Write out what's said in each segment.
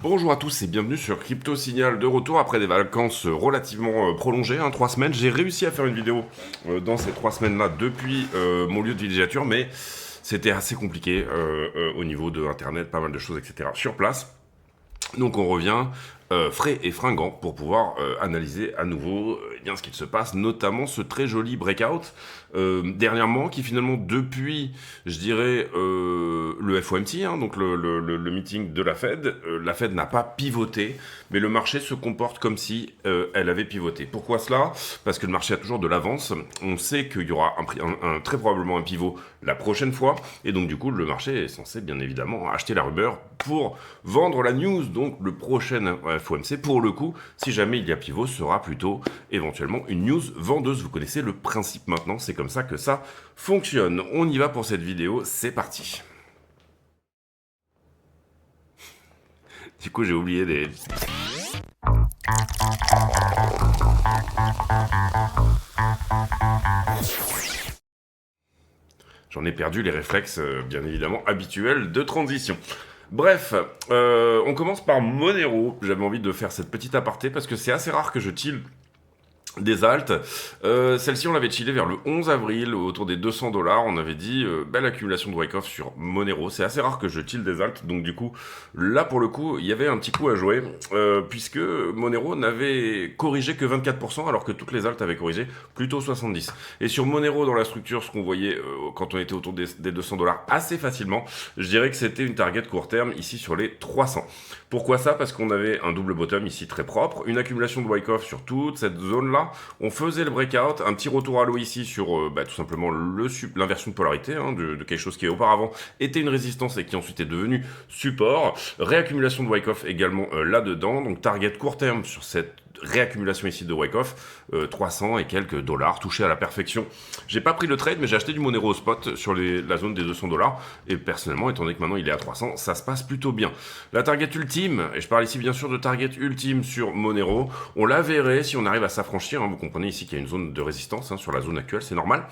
Bonjour à tous et bienvenue sur Crypto Signal, de retour après des vacances relativement prolongées, 3 semaines. J'ai réussi à faire une vidéo dans ces 3 semaines-là depuis mon lieu de villégiature, mais c'était assez compliqué au niveau de Internet, pas mal de choses, etc. sur place. Donc on revient frais et fringant pour pouvoir analyser à nouveau eh bien, ce qu'il se passe, notamment ce très joli breakout dernièrement qui finalement depuis, je dirais, le FOMC, donc le meeting de la Fed n'a pas pivoté, mais le marché se comporte comme si elle avait pivoté. Pourquoi cela? Parce que le marché a toujours de l'avance, on sait qu'il y aura très probablement un pivot la prochaine fois, et donc du coup le marché est censé bien évidemment acheter la rumeur pour vendre la news, donc le prochain FOMC, pour le coup, si jamais il y a pivot, sera plutôt éventuellement une news vendeuse. Vous connaissez le principe maintenant, c'est comme ça que ça fonctionne. On y va pour cette vidéo, c'est parti. Du coup, j'ai oublié des... J'en ai perdu les réflexes, bien évidemment, habituels de transition. Bref, on commence par Monero. J'avais envie de faire cette petite aparté parce que c'est assez rare que je chill des alts. Celle-ci, on l'avait chillé vers le 11 avril, autour des 200 $. On avait dit belle accumulation de Wyckoff sur Monero. C'est assez rare que je chill des alts, donc du coup, là pour le coup, il y avait un petit coup à jouer, puisque Monero n'avait corrigé que 24%, alors que toutes les alts avaient corrigé plutôt 70%. Et sur Monero, dans la structure, ce qu'on voyait quand on était autour des 200 $ assez facilement, je dirais que c'était une target court terme ici sur les 300. Pourquoi ça? Parce qu'on avait un double bottom ici très propre, une accumulation de Wyckoff sur toute cette zone-là. On faisait le breakout, un petit retour à l'eau ici sur tout simplement l'inversion de polarité de quelque chose qui auparavant était une résistance et qui ensuite est devenu support. Réaccumulation de Wyckoff également là-dedans, donc target court terme sur cette réaccumulation ici de Wyckoff, 300 et quelques dollars touchés à la perfection. J'ai pas pris le trade, mais j'ai acheté du Monero au spot sur la zone des 200 $. Et personnellement, étant donné que maintenant il est à 300, ça se passe plutôt bien. La target ultime, et je parle ici bien sûr de target ultime sur Monero, on la verrait si on arrive à s'affranchir. Vous comprenez ici qu'il y a une zone de résistance sur la zone actuelle, c'est normal.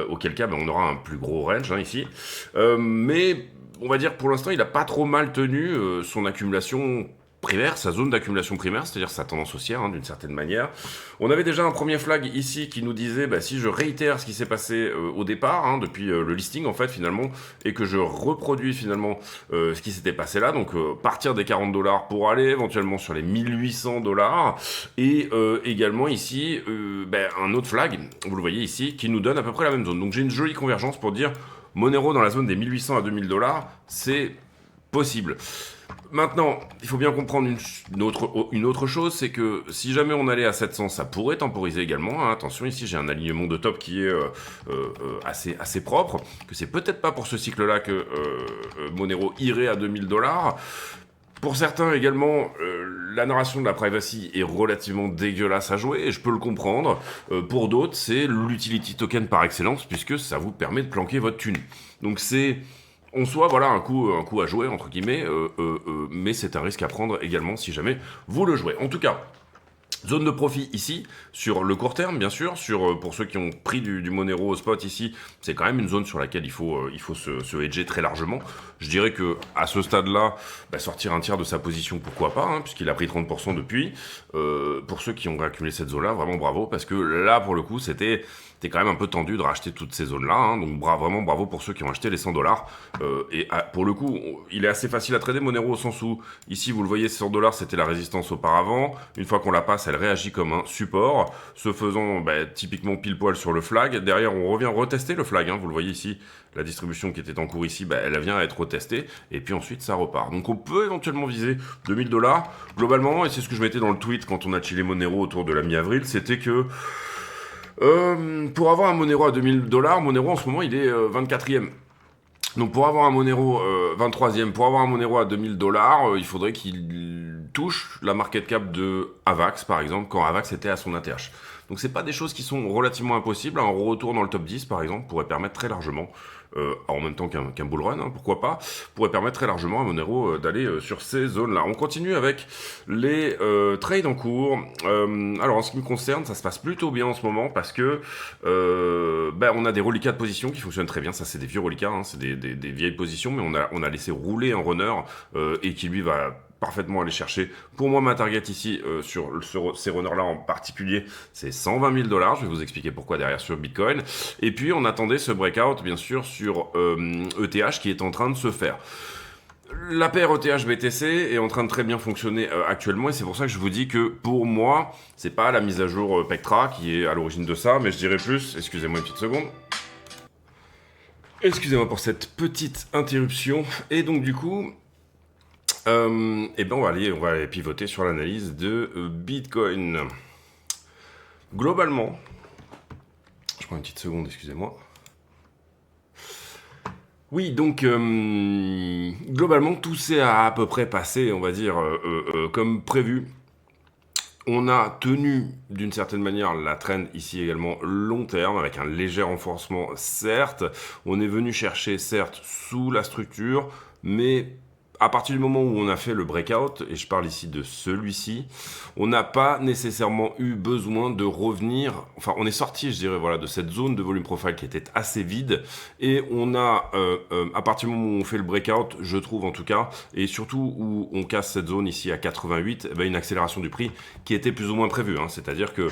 Auquel cas, on aura un plus gros range ici. Mais on va dire pour l'instant, il a pas trop mal tenu son accumulation primaire, sa zone d'accumulation primaire, c'est-à-dire sa tendance haussière d'une certaine manière. On avait déjà un premier flag ici qui nous disait si je réitère ce qui s'est passé au départ, depuis le listing en fait finalement, et que je reproduis finalement ce qui s'était passé là, donc partir des 40 $ pour aller éventuellement sur les 1800 $, et également ici un autre flag, vous le voyez ici, qui nous donne à peu près la même zone. Donc j'ai une jolie convergence pour dire Monero dans la zone des 1800 à 2000 $, c'est possible. Maintenant, il faut bien comprendre une autre chose, c'est que si jamais on allait à 700, ça pourrait temporiser également. Attention, ici j'ai un alignement de top qui est assez propre, que c'est peut-être pas pour ce cycle-là que Monero irait à 2000 $. Pour certains également, la narration de la privacy est relativement dégueulasse à jouer, et je peux le comprendre. Pour d'autres, c'est l'utility token par excellence, puisque ça vous permet de planquer votre thune. Donc c'est... En soi, voilà, un coup à jouer, entre guillemets, mais c'est un risque à prendre également si jamais vous le jouez. En tout cas, zone de profit ici, sur le court terme, bien sûr, pour ceux qui ont pris du Monero au spot ici, c'est quand même une zone sur laquelle il faut se hedger très largement. Je dirais que à ce stade-là, sortir un tiers de sa position, pourquoi pas, puisqu'il a pris 30% depuis. Pour ceux qui ont accumulé cette zone-là, vraiment bravo, parce que là, pour le coup, c'était quand même un peu tendu de racheter toutes ces zones-là, donc vraiment bravo pour ceux qui ont acheté les 100 $. Pour le coup, il est assez facile à trader Monero au sens où, ici, vous le voyez, 100 $, c'était la résistance auparavant. Une fois qu'on la passe, elle réagit comme un support, se faisant typiquement pile poil sur le flag. Derrière, on revient retester le flag, vous le voyez ici, la distribution qui était en cours ici, elle vient à être retestée, et puis ensuite ça repart. Donc on peut éventuellement viser 2000 $. Globalement, et c'est ce que je mettais dans le tweet quand on a chillé Monero autour de la mi-avril, c'était que pour avoir un Monero à 2000 $, Monero en ce moment il est 24e. Donc pour avoir un Monero 23e, pour avoir un Monero à 2000 $, il faudrait qu'il touche la market cap de Avax par exemple, quand Avax était à son ATH. Donc c'est pas des choses qui sont relativement impossibles. Un retour dans le top 10 par exemple pourrait permettre très largement, en même temps qu'un bull run, pourquoi pas, pourrait permettre très largement à Monero d'aller sur ces zones-là. On continue avec les trades en cours. Alors en ce qui me concerne, ça se passe plutôt bien en ce moment parce que on a des reliquats de position qui fonctionnent très bien. Ça c'est des vieux reliquats, c'est des vieilles positions, mais on a laissé rouler un runner et qui lui va parfaitement aller chercher. Pour moi, ma target ici, sur ces runners-là en particulier, c'est 120 000 $. Je vais vous expliquer pourquoi derrière sur Bitcoin. Et puis, on attendait ce breakout, bien sûr, sur ETH qui est en train de se faire. La paire ETH-BTC est en train de très bien fonctionner actuellement, et c'est pour ça que je vous dis que pour moi, c'est pas la mise à jour Pectra qui est à l'origine de ça, mais je dirais plus, excusez-moi une petite seconde, excusez-moi pour cette petite interruption, et donc du coup, eh ben on va aller pivoter sur l'analyse de Bitcoin. Globalement, je prends une petite seconde, excusez-moi. Oui, donc globalement, tout s'est à peu près passé, on va dire, comme prévu. On a tenu d'une certaine manière la trend ici également long terme avec un léger renforcement, certes. On est venu chercher, certes, sous la structure, mais à partir du moment où on a fait le breakout, et je parle ici de celui-ci, on n'a pas nécessairement eu besoin de revenir, enfin on est sorti, je dirais, voilà, de cette zone de volume profile qui était assez vide, et on a, à partir du moment où on fait le breakout, je trouve en tout cas, et surtout où on casse cette zone ici à 88, une accélération du prix qui était plus ou moins prévue, hein, c'est-à-dire que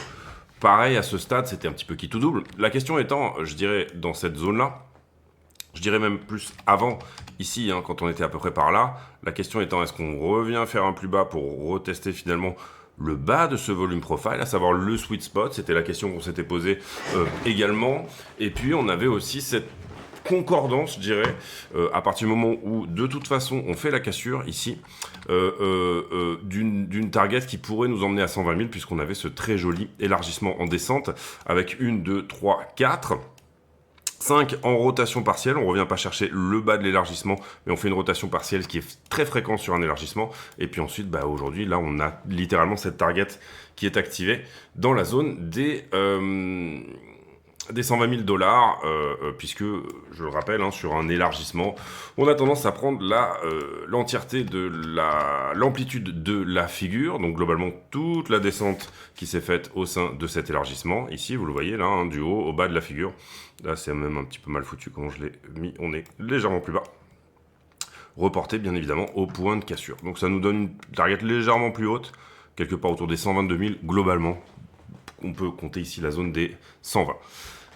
pareil à ce stade, c'était un petit peu qui tout double. La question étant, je dirais, dans cette zone-là, je dirais même plus avant, ici, hein, quand on était à peu près par là, la question étant, est-ce qu'on revient faire un plus bas pour retester finalement le bas de ce volume profile, à savoir le sweet spot, c'était la question qu'on s'était posée également, et puis on avait aussi cette concordance, je dirais, à partir du moment où, de toute façon, on fait la cassure, ici, d'une target qui pourrait nous emmener à 120 000, puisqu'on avait ce très joli élargissement en descente, avec 1, 2, 3, 4... 5 en rotation partielle, on revient pas chercher le bas de l'élargissement, mais on fait une rotation partielle, ce qui est très fréquent sur un élargissement. Et puis ensuite, aujourd'hui, là, on a littéralement cette target qui est activée dans la zone des 120 000 $, puisque, je le rappelle, hein, sur un élargissement, on a tendance à prendre l'entièreté de l'amplitude de la figure, donc globalement toute la descente qui s'est faite au sein de cet élargissement. Ici, vous le voyez, là, hein, du haut au bas de la figure. Là, c'est même un petit peu mal foutu comment je l'ai mis, on est légèrement plus bas. Reporté, bien évidemment, au point de cassure. Donc ça nous donne une target légèrement plus haute, quelque part autour des 122 000 globalement. On peut compter ici la zone des 120.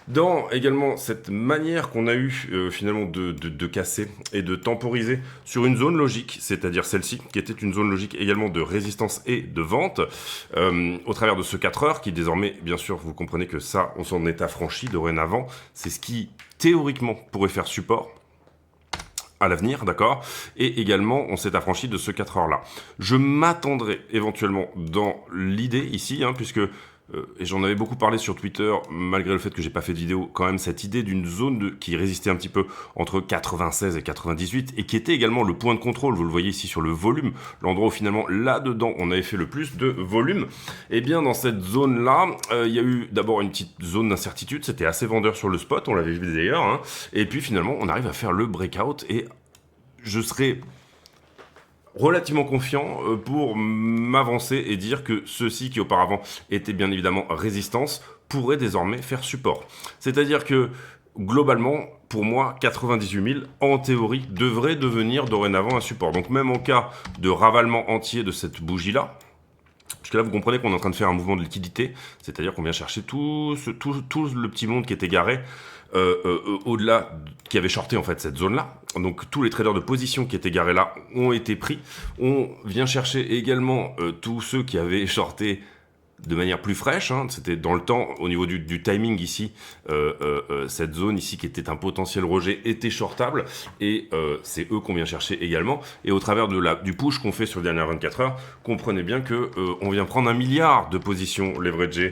Dans également cette manière qu'on a eu finalement de casser et de temporiser sur une zone logique, c'est-à-dire celle-ci, qui était une zone logique également de résistance et de vente, au travers de ce 4 heures, qui désormais, bien sûr, vous comprenez que ça, on s'en est affranchi dorénavant, c'est ce qui, théoriquement, pourrait faire support à l'avenir, d'accord. Et également, on s'est affranchi de ce 4 heures-là. Je m'attendrai éventuellement dans l'idée ici, hein, puisque et j'en avais beaucoup parlé sur Twitter, malgré le fait que j'ai pas fait de vidéo, quand même cette idée d'une zone qui résistait un petit peu entre 96 et 98, et qui était également le point de contrôle, vous le voyez ici sur le volume, l'endroit où finalement, là-dedans, on avait fait le plus de volume. Et bien, dans cette zone-là, il y a eu d'abord une petite zone d'incertitude, c'était assez vendeur sur le spot, on l'avait vu d'ailleurs, hein, et puis finalement, on arrive à faire le breakout, et je serai relativement confiant pour m'avancer et dire que ceci qui auparavant était bien évidemment résistance pourrait désormais faire support. C'est-à-dire que globalement, pour moi, 98 000 en théorie devrait devenir dorénavant un support. Donc même en cas de ravalement entier de cette bougie-là, parce que là, vous comprenez qu'on est en train de faire un mouvement de liquidité, c'est-à-dire qu'on vient chercher tout le petit monde qui était garé au-delà, qui avait shorté en fait cette zone-là. Donc tous les traders de position qui étaient garés là ont été pris. On vient chercher également tous ceux qui avaient shorté de manière plus fraîche, hein, c'était dans le temps, au niveau du timing ici, cette zone ici qui était un potentiel rejet était shortable, et c'est eux qu'on vient chercher également, et au travers du push qu'on fait sur les dernières 24 heures, comprenez bien que on vient prendre 1 milliard de positions leveragées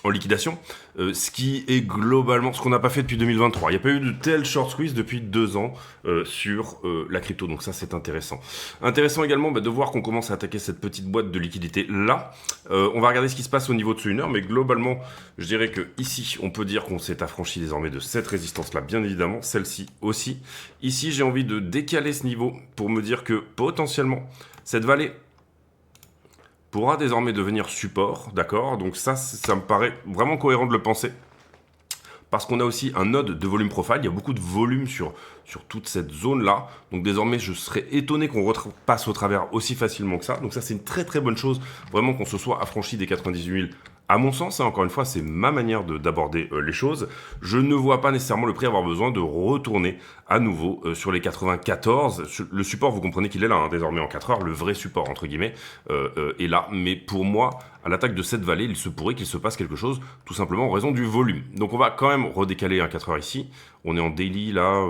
en liquidation, ce qui est globalement ce qu'on n'a pas fait depuis 2023. Il n'y a pas eu de tel short squeeze depuis 2 ans sur la crypto, donc ça c'est intéressant. Intéressant également de voir qu'on commence à attaquer cette petite boîte de liquidité là. On va regarder ce qui se passe au niveau de ce 1 heure, mais globalement, je dirais que ici, on peut dire qu'on s'est affranchi désormais de cette résistance-là, bien évidemment, celle-ci aussi. Ici, j'ai envie de décaler ce niveau pour me dire que potentiellement, cette vallée pourra désormais devenir support, d'accord? Donc ça me paraît vraiment cohérent de le penser. parce qu'on a aussi un node de volume profile, il y a beaucoup de volume sur toute cette zone-là, donc désormais je serais étonné qu'on repasse au travers aussi facilement que ça, donc ça c'est une très très bonne chose, vraiment qu'on se soit affranchi des 98 000. À mon sens, hein, encore une fois, c'est ma manière d'aborder les choses. Je ne vois pas nécessairement le prix avoir besoin de retourner à nouveau sur les 94. Le support, vous comprenez qu'il est là, hein, désormais en 4 heures, le vrai support, entre guillemets, est là. Mais pour moi, à l'attaque de cette vallée, il se pourrait qu'il se passe quelque chose, tout simplement en raison du volume. Donc on va quand même redécaler un 4 heures ici. On est en daily là,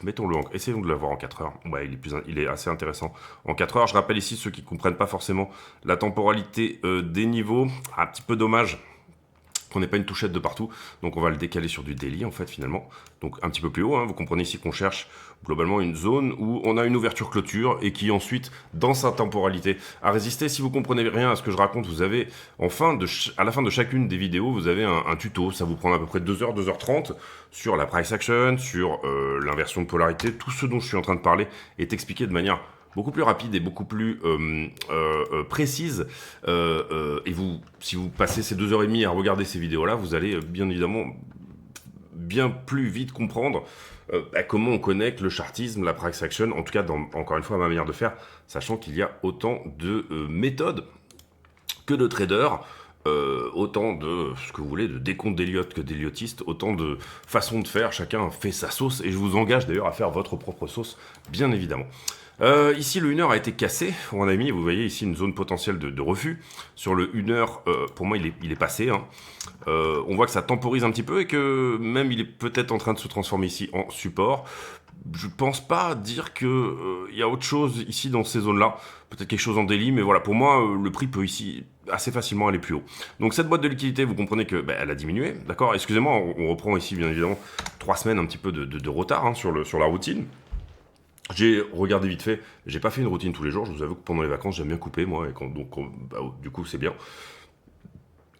mettons-le, essayons de l'avoir en 4 heures. Ouais, il est assez intéressant en 4 heures. Je rappelle ici ceux qui ne comprennent pas forcément la temporalité des niveaux. Un petit peu dommage qu'on n'ait pas une touchette de partout, donc on va le décaler sur du daily en fait finalement, donc un petit peu plus haut, hein. Vous comprenez ici qu'on cherche globalement une zone où on a une ouverture clôture et qui ensuite, dans sa temporalité, a résisté. Si vous comprenez rien à ce que je raconte, vous avez, à la fin de chacune des vidéos, vous avez un tuto, ça vous prend à peu près 2 heures, 2h30, sur la price action, sur l'inversion de polarité, tout ce dont je suis en train de parler est expliqué de manière beaucoup plus rapide et beaucoup plus précise. Et si vous passez ces 2h30 à regarder ces vidéos-là, vous allez bien évidemment bien plus vite comprendre comment on connecte le chartisme, la price action, en tout cas, encore une fois, ma manière de faire, sachant qu'il y a autant de méthodes que de traders, autant de, ce que vous voulez, de décompte d'Elliott que d'Elliottiste, autant de façons de faire, chacun fait sa sauce, et je vous engage d'ailleurs à faire votre propre sauce, bien évidemment. Ici, le 1 heure a été cassé, mon ami. Vous voyez ici une zone potentielle de refus. Sur le 1 heure, pour moi, il est passé. Hein. On voit que ça temporise un petit peu et que même il est peut-être en train de se transformer ici en support. Je pense pas dire que y a autre chose ici dans ces zones-là. Peut-être quelque chose en daily, mais voilà, pour moi, le prix peut ici assez facilement aller plus haut. Donc cette boîte de liquidité, vous comprenez que elle a diminué, d'accord. Excusez-moi, on reprend ici bien évidemment 3 semaines un petit peu de retard hein, sur la routine. J'ai regardé vite fait, j'ai pas fait une routine tous les jours, je vous avoue que pendant les vacances j'aime bien couper moi, et du coup c'est bien.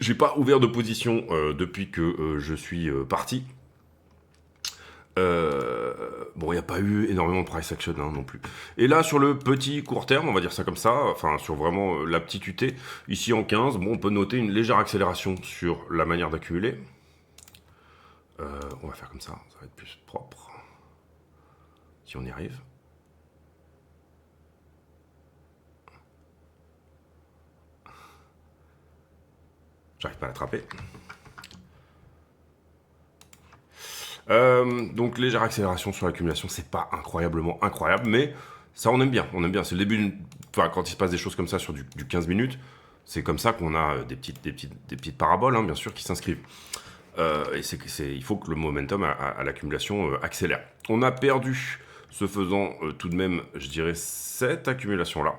J'ai pas ouvert de position depuis que je suis parti. Bon, il n'y a pas eu énormément de price action hein, non plus. Et là, sur le petit court terme, on va dire ça comme ça, enfin sur vraiment la petite UT, ici en 15, bon, on peut noter une légère accélération sur la manière d'accumuler. On va faire comme ça va être plus propre. Si on y arrive. J'arrive pas à l'attraper. Donc légère accélération sur l'accumulation, c'est pas incroyablement incroyable, mais ça on aime bien, c'est le début enfin quand il se passe des choses comme ça sur du 15 minutes, c'est comme ça qu'on a des petites paraboles, hein, bien sûr, qui s'inscrivent. Et il faut que le momentum à l'accumulation accélère. On a perdu, ce faisant tout de même, je dirais, cette accumulation-là.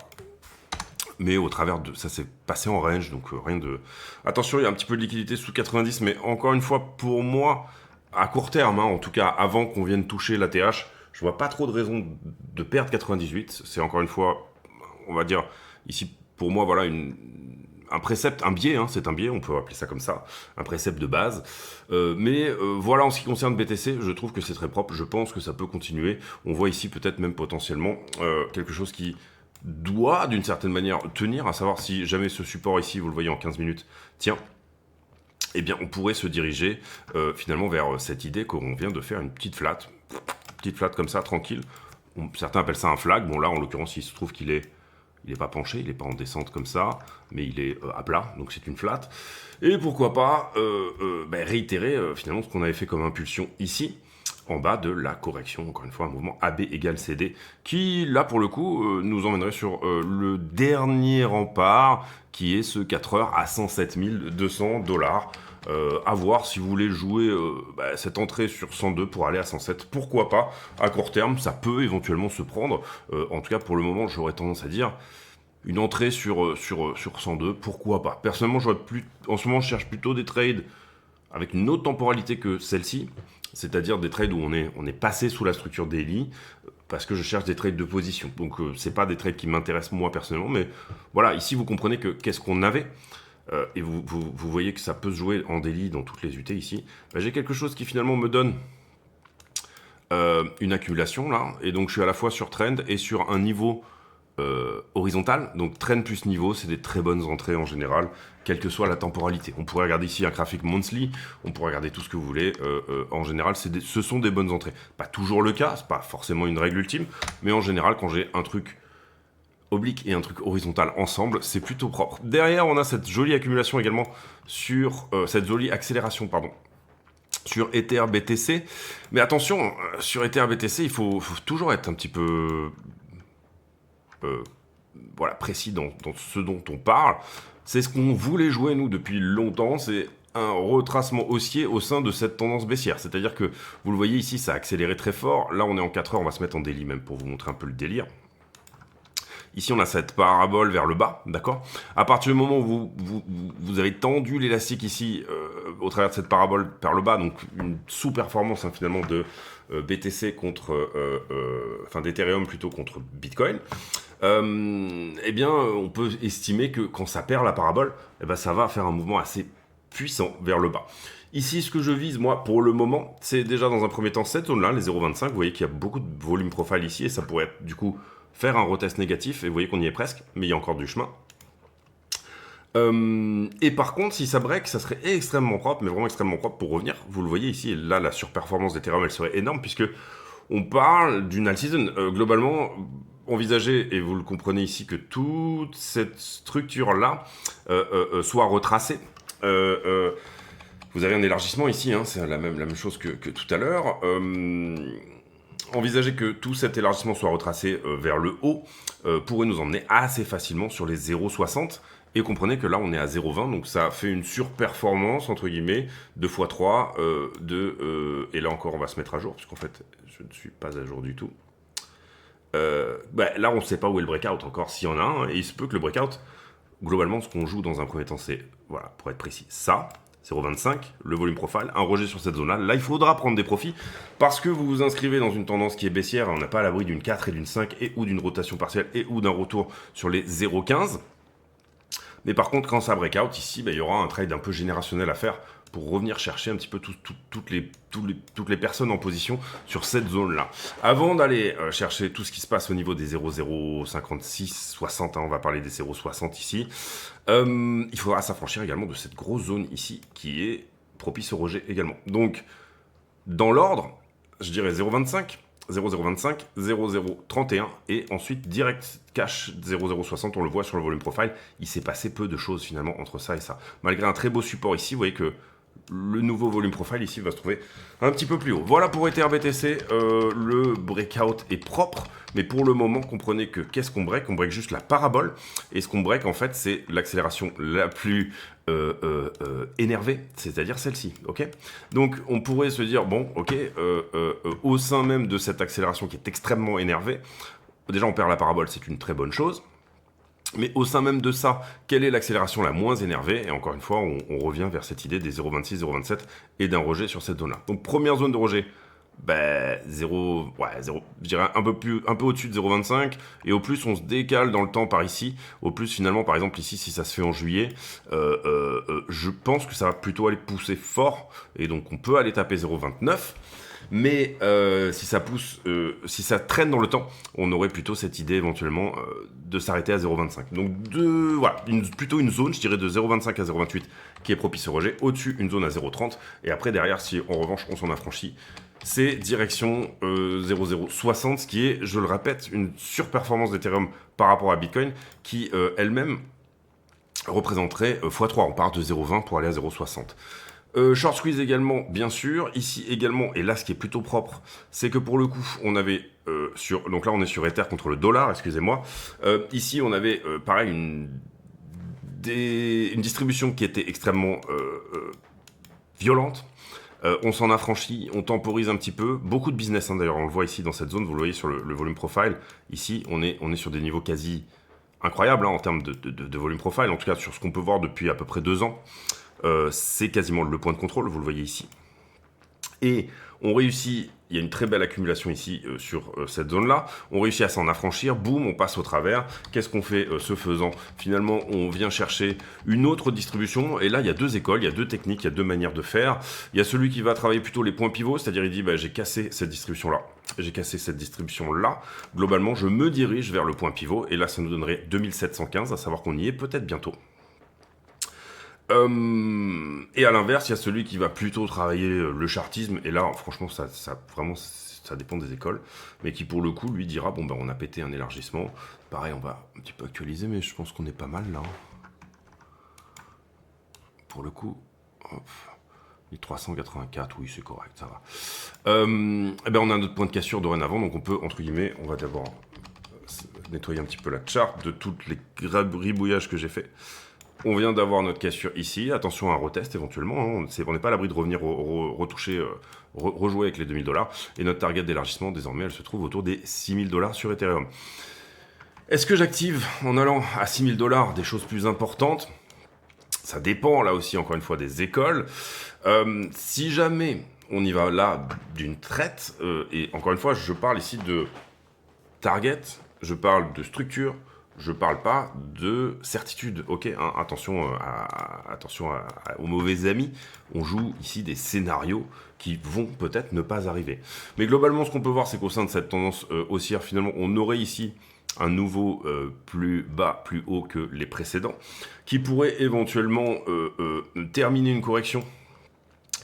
Mais au travers de ça, c'est passé en range, donc rien de... Attention, il y a un petit peu de liquidité sous 90, mais encore une fois, pour moi, à court terme, hein, en tout cas avant qu'on vienne toucher l'ATH, je vois pas trop de raison de perdre 98. C'est encore une fois, on va dire, ici, pour moi, voilà, un précepte, un biais, hein, c'est un biais, on peut appeler ça comme ça, un précepte de base. Mais voilà, en ce qui concerne BTC, je trouve que c'est très propre, je pense que ça peut continuer. On voit ici peut-être même potentiellement quelque chose qui doit d'une certaine manière tenir, à savoir si jamais ce support ici, vous le voyez en 15 minutes, tient, eh bien on pourrait se diriger finalement vers cette idée qu'on vient de faire une petite flat comme ça, tranquille. Certains appellent ça un flag, bon là en l'occurrence il se trouve qu'il est pas penché, il n'est pas en descente comme ça, mais il est à plat, donc c'est une flat. Et pourquoi pas réitérer finalement ce qu'on avait fait comme impulsion ici, en bas de la correction, encore une fois un mouvement AB égale CD, qui là pour le coup nous emmènerait sur le dernier rempart, qui est ce 4 heures à 107 200 $. À voir si vous voulez jouer cette entrée sur 102 pour aller à 107, pourquoi pas, à court terme, ça peut éventuellement se prendre, en tout cas pour le moment j'aurais tendance à dire, une entrée sur 102, pourquoi pas. Personnellement, en ce moment je cherche plutôt des trades avec une autre temporalité que celle-ci, c'est-à-dire des trades où on est passé sous la structure daily, parce que je cherche des trades de position. Donc c'est pas des trades qui m'intéressent moi personnellement, mais voilà, ici vous comprenez que qu'est-ce qu'on avait, et vous voyez que ça peut se jouer en daily dans toutes les UT ici. J'ai quelque chose qui finalement me donne une accumulation là, et donc je suis à la fois sur trend et sur un niveau horizontale, donc trend plus niveau, c'est des très bonnes entrées en général, quelle que soit la temporalité. On pourrait regarder ici un graphique monthly, on pourrait regarder tout ce que vous voulez. En général, ce sont des bonnes entrées. Pas toujours le cas, c'est pas forcément une règle ultime, mais en général, quand j'ai un truc oblique et un truc horizontal ensemble, c'est plutôt propre. Derrière, on a cette jolie accumulation également sur cette jolie accélération, pardon, sur Ether BTC. Mais attention, sur Ether BTC, il faut toujours être un petit peu voilà, précis dans ce dont on parle. C'est ce qu'on voulait jouer, nous, depuis longtemps, c'est un retracement haussier au sein de cette tendance baissière. C'est-à-dire que, vous le voyez ici, ça a accéléré très fort. Là, on est en 4 heures, on va se mettre en daily même pour vous montrer un peu le délire. Ici, on a cette parabole vers le bas, d'accord? À partir du moment où vous avez tendu l'élastique ici, au travers de cette parabole vers le bas, donc une sous-performance finalement de BTC contre, enfin d'Ethereum plutôt contre Bitcoin, eh bien, on peut estimer que quand ça perd la parabole, eh ben, ça va faire un mouvement assez puissant vers le bas. Ici, ce que je vise, moi, pour le moment, c'est déjà dans un premier temps cette zone-là, les 0,25. Vous voyez qu'il y a beaucoup de volume profile ici, et ça pourrait être, du coup, faire un retest négatif, et vous voyez qu'on y est presque, mais il y a encore du chemin. Et par contre, si ça break, ça serait extrêmement propre, mais vraiment extrêmement propre pour revenir. Vous le voyez ici, et là, la surperformance d'Ethereum, elle serait énorme, puisque on parle d'une alt season. Globalement, envisagez, et vous le comprenez ici, que toute cette structure-là soit retracée. Vous avez un élargissement ici, hein, c'est la même chose que tout à l'heure. Envisagez que tout cet élargissement soit retracé vers le haut pourrait nous emmener assez facilement sur les 0,60. Et comprenez que là, on est à 0,20, donc ça fait une surperformance, entre guillemets, 2 x 3, et là encore, on va se mettre à jour, puisqu'en fait, je ne suis pas à jour du tout. Là, on ne sait pas où est le breakout encore, s'il y en a un, et il se peut que le breakout, globalement, ce qu'on joue dans un premier temps, c'est, voilà, pour être précis, ça, 0,25, le volume profile, un rejet sur cette zone-là. Là, il faudra prendre des profits parce que vous vous inscrivez dans une tendance qui est baissière. On n'a pas à l'abri d'une 4 et d'une 5 et ou d'une rotation partielle et ou d'un retour sur les 0,15. Mais par contre, quand ça breakout, ici, il y aura un trade un peu générationnel à faire pour revenir chercher un petit peu toutes les personnes en position sur cette zone-là. Avant d'aller chercher tout ce qui se passe au niveau des 0,056, 60, on va parler des 0,60 ici, il faudra s'affranchir également de cette grosse zone ici qui est propice au rejet également. Donc, dans l'ordre, je dirais 0,25, 0,025, 0,031 et ensuite direct cash 0,060, on le voit sur le volume profile, il s'est passé peu de choses finalement entre ça et ça. Malgré un très beau support ici, vous voyez que le nouveau volume profile ici va se trouver un petit peu plus haut. Voilà pour EtherBTC, le breakout est propre, mais pour le moment, comprenez que qu'est-ce qu'on break? On break juste la parabole, et ce qu'on break en fait, c'est l'accélération la plus énervée, c'est-à-dire celle-ci, ok? Donc on pourrait se dire, bon, ok, au sein même de cette accélération qui est extrêmement énervée, déjà on perd la parabole, c'est une très bonne chose. Mais au sein même de ça, quelle est l'accélération la moins énervée? Et encore une fois, on revient vers cette idée des 0,26, 0,27 et d'un rejet sur cette zone-là. Donc première zone de rejet, 0, je dirais un peu au-dessus de 0,25. Et au plus, on se décale dans le temps par ici. Au plus, finalement, par exemple, ici, si ça se fait en juillet, je pense que ça va plutôt aller pousser fort. Et donc, on peut aller taper 0,29. Mais si ça pousse, si ça traîne dans le temps, on aurait plutôt cette idée éventuellement de s'arrêter à 0,25. Donc voilà, plutôt une zone, je dirais de 0,25 à 0,28 qui est propice au rejet. Au-dessus, une zone à 0,30. Et après, derrière, si en revanche on s'en affranchit, c'est direction 0,060, ce qui est, je le répète, une surperformance d'Ethereum par rapport à Bitcoin qui elle-même représenterait x3. On part de 0,20 pour aller à 0,60. Short squeeze également, bien sûr. Ici également, et là ce qui est plutôt propre, c'est que pour le coup, on avait donc là on est sur Ether contre le dollar, excusez-moi. Ici on avait pareil une distribution qui était extrêmement violente. On s'en affranchit, on temporise un petit peu. Beaucoup de business, d'ailleurs, on le voit ici dans cette zone, vous le voyez sur le volume profile. Ici, on est sur des niveaux quasi incroyables en termes de volume profile, en tout cas sur ce qu'on peut voir depuis à peu près 2 ans. C'est quasiment le point de contrôle, vous le voyez ici. Et on réussit, il y a une très belle accumulation ici sur cette zone-là, on réussit à s'en affranchir, boum, on passe au travers. Qu'est-ce qu'on fait ce faisant? Finalement, on vient chercher une autre distribution, et là, il y a deux écoles, il y a deux techniques, il y a deux manières de faire. Il y a celui qui va travailler plutôt les points pivots, c'est-à-dire il dit, bah, j'ai cassé cette distribution-là, j'ai cassé cette distribution-là, globalement, je me dirige vers le point pivot, et là, ça nous donnerait 2715, à savoir qu'on y est peut-être bientôt. Et à l'inverse, il y a celui qui va plutôt travailler le chartisme, et là, franchement, vraiment, ça dépend des écoles, mais qui pour le coup, lui dira, bon, ben, on a pété un élargissement, pareil, on va un petit peu actualiser, mais je pense qu'on est pas mal, là. Pour le coup, hop, 1384, oui, c'est correct, ça va. Eh ben, on a notre point de cassure dorénavant, donc on peut, entre guillemets, on va d'abord nettoyer un petit peu la charte de toutes les ribouillages que j'ai fait. On vient d'avoir notre cassure ici, attention à un retest éventuellement, hein. On n'est pas à l'abri de revenir retoucher, rejouer avec les 2000$, et notre target d'élargissement désormais elle se trouve autour des 6000$ sur Ethereum. Est-ce que j'active en allant à 6000$ des choses plus importantes? Ça dépend là aussi encore une fois des écoles. Si jamais on y va là d'une traite, et encore une fois je parle ici de target, je parle de structure, je parle pas de certitude, ok, hein, attention, aux mauvais amis, on joue ici des scénarios qui vont peut-être ne pas arriver. Mais globalement, ce qu'on peut voir, c'est qu'au sein de cette tendance haussière, finalement, on aurait ici un nouveau plus bas, plus haut que les précédents, qui pourrait éventuellement terminer une correction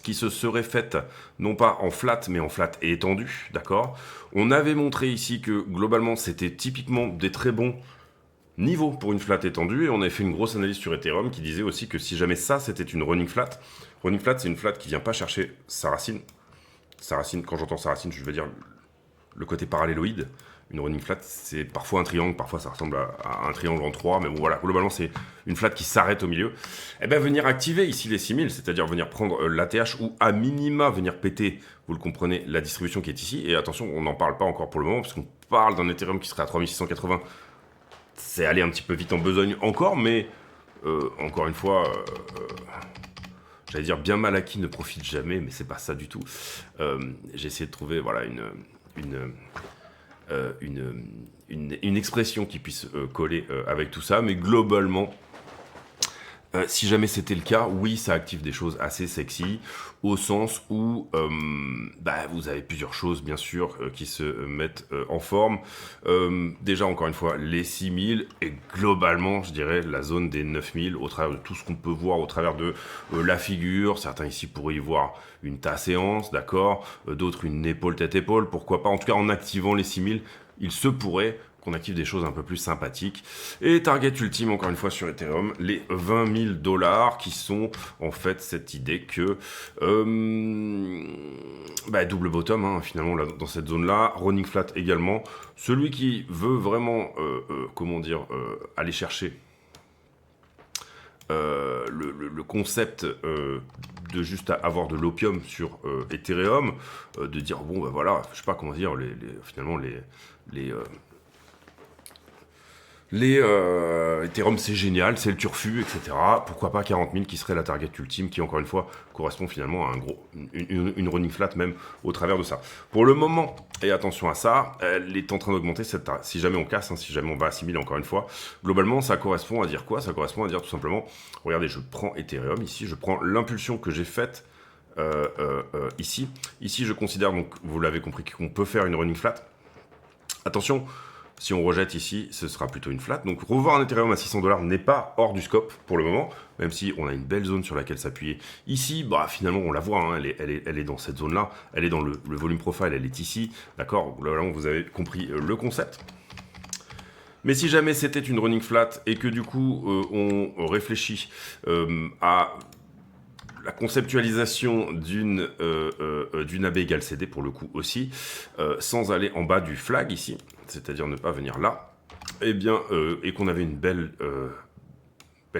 qui se serait faite non pas en flat, mais en flat et étendu, d'accord. On avait montré ici que globalement, c'était typiquement des très bons niveau pour une flat étendue, et on avait fait une grosse analyse sur Ethereum qui disait aussi que si jamais ça c'était une running flat, c'est une flat qui vient pas chercher sa racine. Sa racine, quand j'entends sa racine, je veux dire le côté paralléloïde. Une running flat, c'est parfois un triangle, parfois ça ressemble à un triangle en 3, mais bon voilà, globalement c'est une flat qui s'arrête au milieu. Et bien venir activer ici les 6000, c'est-à-dire venir prendre l'ATH ou à minima venir péter, vous le comprenez, la distribution qui est ici. Et attention, on n'en parle pas encore pour le moment, parce qu'on parle d'un Ethereum qui serait à 3680. C'est allé un petit peu vite en besogne encore, mais encore une fois, j'allais dire bien mal acquis ne profite jamais, mais c'est pas ça du tout. J'ai essayé de trouver voilà une expression qui puisse coller avec tout ça, mais globalement, si jamais c'était le cas, oui, ça active des choses assez sexy, au sens où vous avez plusieurs choses, bien sûr, qui se mettent en forme. Déjà, encore une fois, les 6000, et globalement, je dirais, la zone des 9000, au travers de tout ce qu'on peut voir, au travers de la figure. Certains ici pourraient y voir une tasséance, d'accord, d'autres une épaule, tête-épaule, pourquoi pas. En tout cas, en activant les 6000, il se pourrait qu'on active des choses un peu plus sympathiques. Et target ultime, encore une fois, sur Ethereum, les 20 000$, qui sont en fait cette idée que double bottom, hein, finalement, là, dans cette zone-là, running flat également. Celui qui veut vraiment, aller chercher le concept de juste avoir de l'opium sur Ethereum, de dire, bon, bah voilà, je sais pas comment dire, finalement, Ethereum c'est génial, c'est le turfu, etc. Pourquoi pas 40 000 qui serait la target ultime, qui encore une fois correspond finalement à une running flat même au travers de ça. Pour le moment, et attention à ça, elle est en train d'augmenter si jamais on casse, hein, si jamais on va à 6 000 encore une fois, globalement ça correspond à dire quoi? Ça correspond à dire tout simplement, regardez, je prends Ethereum ici, je prends l'impulsion que j'ai faite ici. Ici je considère, donc vous l'avez compris, qu'on peut faire une running flat. Attention, si on rejette ici, ce sera plutôt une flat. Donc revoir un Ethereum à 600$ n'est pas hors du scope pour le moment, même si on a une belle zone sur laquelle s'appuyer. Ici, finalement, on la voit, hein, elle est dans cette zone-là, elle est dans le volume profile, elle est ici, d'accord? Là, vous avez compris le concept. Mais si jamais c'était une running flat et que du coup, on réfléchit à la conceptualisation d'une AB égale CD pour le coup aussi, sans aller en bas du flag ici, c'est-à-dire ne pas venir là, et qu'on avait une belle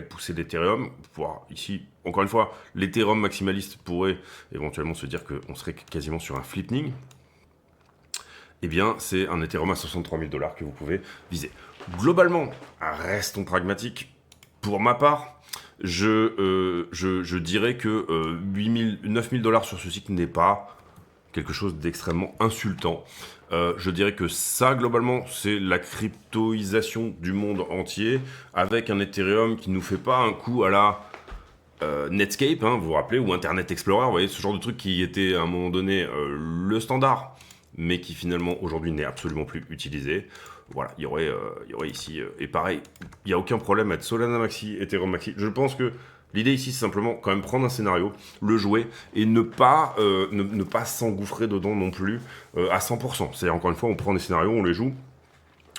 poussée d'Ethereum, voire ici, encore une fois, l'Ethereum maximaliste pourrait éventuellement se dire qu'on serait quasiment sur un flipping, c'est un Ethereum à 63 000$ que vous pouvez viser. Globalement, restons pragmatiques. Pour ma part, je dirais que 9 000$ sur ce cycle n'est pas quelque chose d'extrêmement insultant. Je dirais que ça, globalement, c'est la cryptoisation du monde entier, avec un Ethereum qui nous fait pas un coup à la Netscape, hein, vous vous rappelez, ou Internet Explorer, vous voyez, ce genre de truc qui était à un moment donné le standard, mais qui finalement aujourd'hui n'est absolument plus utilisé. Voilà, il y aurait ici, et pareil, il n'y a aucun problème à être Solana Maxi, Ethereum Maxi. Je pense que l'idée ici, c'est simplement quand même prendre un scénario, le jouer, et ne pas s'engouffrer dedans non plus à 100%. C'est-à-dire, encore une fois, on prend des scénarios, on les joue,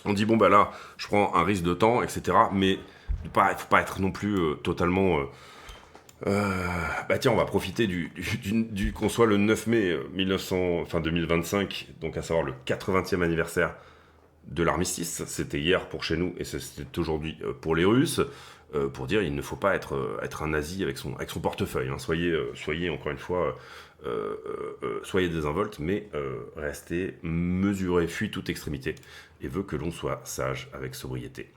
on dit, bon, bah là, je prends un risque de temps, etc. Mais il ne faut pas être non plus totalement... bah tiens, on va profiter du qu'on soit le 9 mai 2025, donc à savoir le 80e anniversaire de l'armistice. C'était hier pour chez nous et c'était aujourd'hui pour les Russes. Pour dire, il ne faut pas être un nazi avec son portefeuille. Hein. Soyez encore une fois, soyez désinvolte, mais restez mesuré, fuit toute extrémité et veut que l'on soit sage avec sobriété.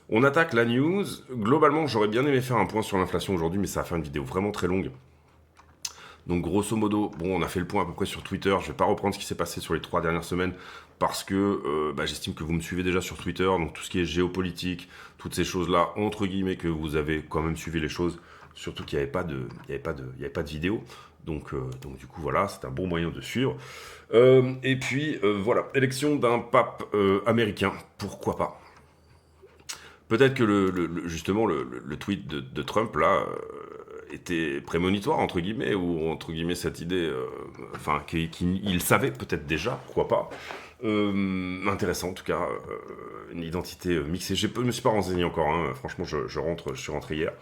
On attaque la news. Globalement, j'aurais bien aimé faire un point sur l'inflation aujourd'hui, mais ça va faire une vidéo vraiment très longue. Donc grosso modo, bon, on a fait le point à peu près sur Twitter. Je vais pas reprendre ce qui s'est passé sur les 3 dernières semaines parce que j'estime que vous me suivez déjà sur Twitter. Donc tout ce qui est géopolitique, toutes ces choses-là, entre guillemets, que vous avez quand même suivi les choses. Surtout qu'il n'y avait pas de vidéo. Donc du coup, voilà, c'est un bon moyen de suivre. Et puis, voilà, élection d'un pape américain. Pourquoi pas ? Peut-être que justement le tweet de Trump là était prémonitoire entre guillemets, ou entre guillemets cette idée, qu'il savait peut-être déjà, pourquoi pas. Intéressant en tout cas, une identité mixée. Je me suis pas renseigné encore, hein. Franchement je suis rentré hier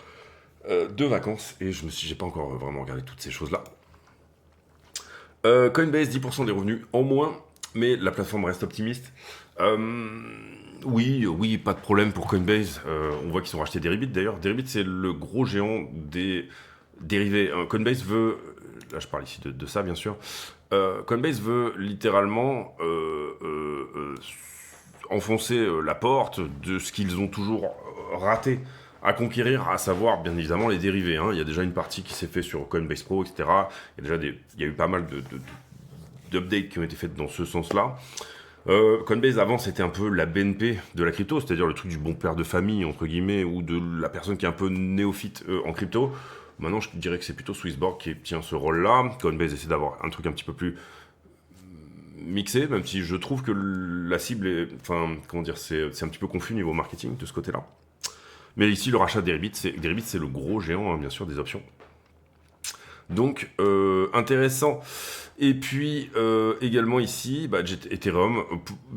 de vacances et j'ai pas encore vraiment regardé toutes ces choses là. Coinbase 10% des revenus en moins, mais la plateforme reste optimiste. Oui, pas de problème pour Coinbase. On voit qu'ils ont racheté Deribit d'ailleurs. Deribit, c'est le gros géant des dérivés. Coinbase veut, là je parle ici de ça bien sûr, Coinbase veut littéralement enfoncer la porte de ce qu'ils ont toujours raté à conquérir, à savoir bien évidemment les dérivés. Hein. Il y a déjà une partie qui s'est faite sur Coinbase Pro, etc. Il y a eu pas mal d'updates qui ont été faites dans ce sens-là. Coinbase avant c'était un peu la BNP de la crypto, c'est-à-dire le truc du bon père de famille entre guillemets, ou de la personne qui est un peu néophyte en crypto. Maintenant je dirais que c'est plutôt Swissborg qui tient ce rôle-là. Coinbase essaie d'avoir un truc un petit peu plus mixé, même si je trouve que la cible est, c'est un petit peu confus niveau marketing de ce côté-là. Mais ici le rachat Deribit, c'est le gros géant hein, bien sûr des options. Donc intéressant. Et puis également ici, Ethereum.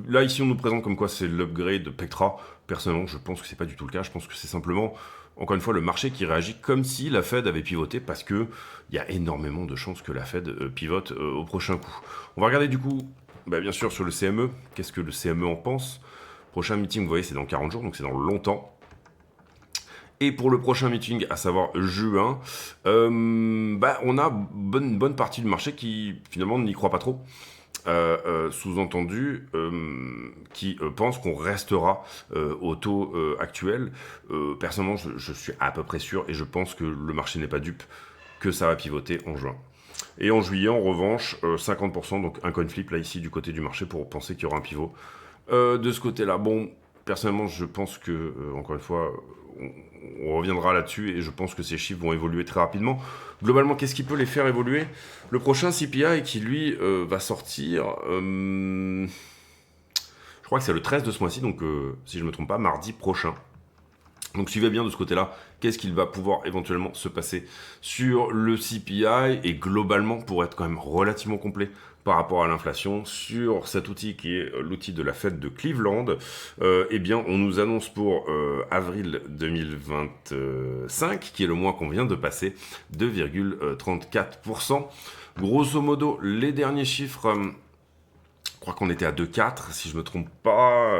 Là ici on nous présente comme quoi c'est l'upgrade de Pectra. Personnellement je pense que c'est pas du tout le cas. Je pense que c'est simplement, encore une fois, le marché qui réagit comme si la Fed avait pivoté, parce que il y a énormément de chances que la Fed pivote au prochain coup. On va regarder du coup, bien sûr sur le CME. Qu'est-ce que le CME en pense? Prochain meeting, vous voyez, c'est dans 40 jours, donc c'est dans longtemps. Et pour le prochain meeting, à savoir juin, on a une bonne partie du marché qui finalement n'y croit pas trop. Sous-entendu, qui pense qu'on restera au taux actuel. Personnellement, je suis à peu près sûr, et je pense que le marché n'est pas dupe, que ça va pivoter en juin. Et en juillet, en revanche, 50%, donc un coin flip là ici du côté du marché pour penser qu'il y aura un pivot. De ce côté-là, bon, personnellement, je pense que, encore une fois, on reviendra là-dessus, et je pense que ces chiffres vont évoluer très rapidement. Globalement, qu'est-ce qui peut les faire évoluer? Le prochain CPI qui, lui, va sortir, je crois que c'est le 13 de ce mois-ci, donc si je ne me trompe pas, mardi prochain. Donc suivez bien de ce côté-là, qu'est-ce qu'il va pouvoir éventuellement se passer sur le CPI, et globalement, pour être quand même relativement complet par rapport à l'inflation, sur cet outil qui est l'outil de la fête de Cleveland, on nous annonce pour avril 2025, qui est le mois qu'on vient de passer, 2,34%. Grosso modo, les derniers chiffres... je crois qu'on était à 2,4, si je me trompe pas.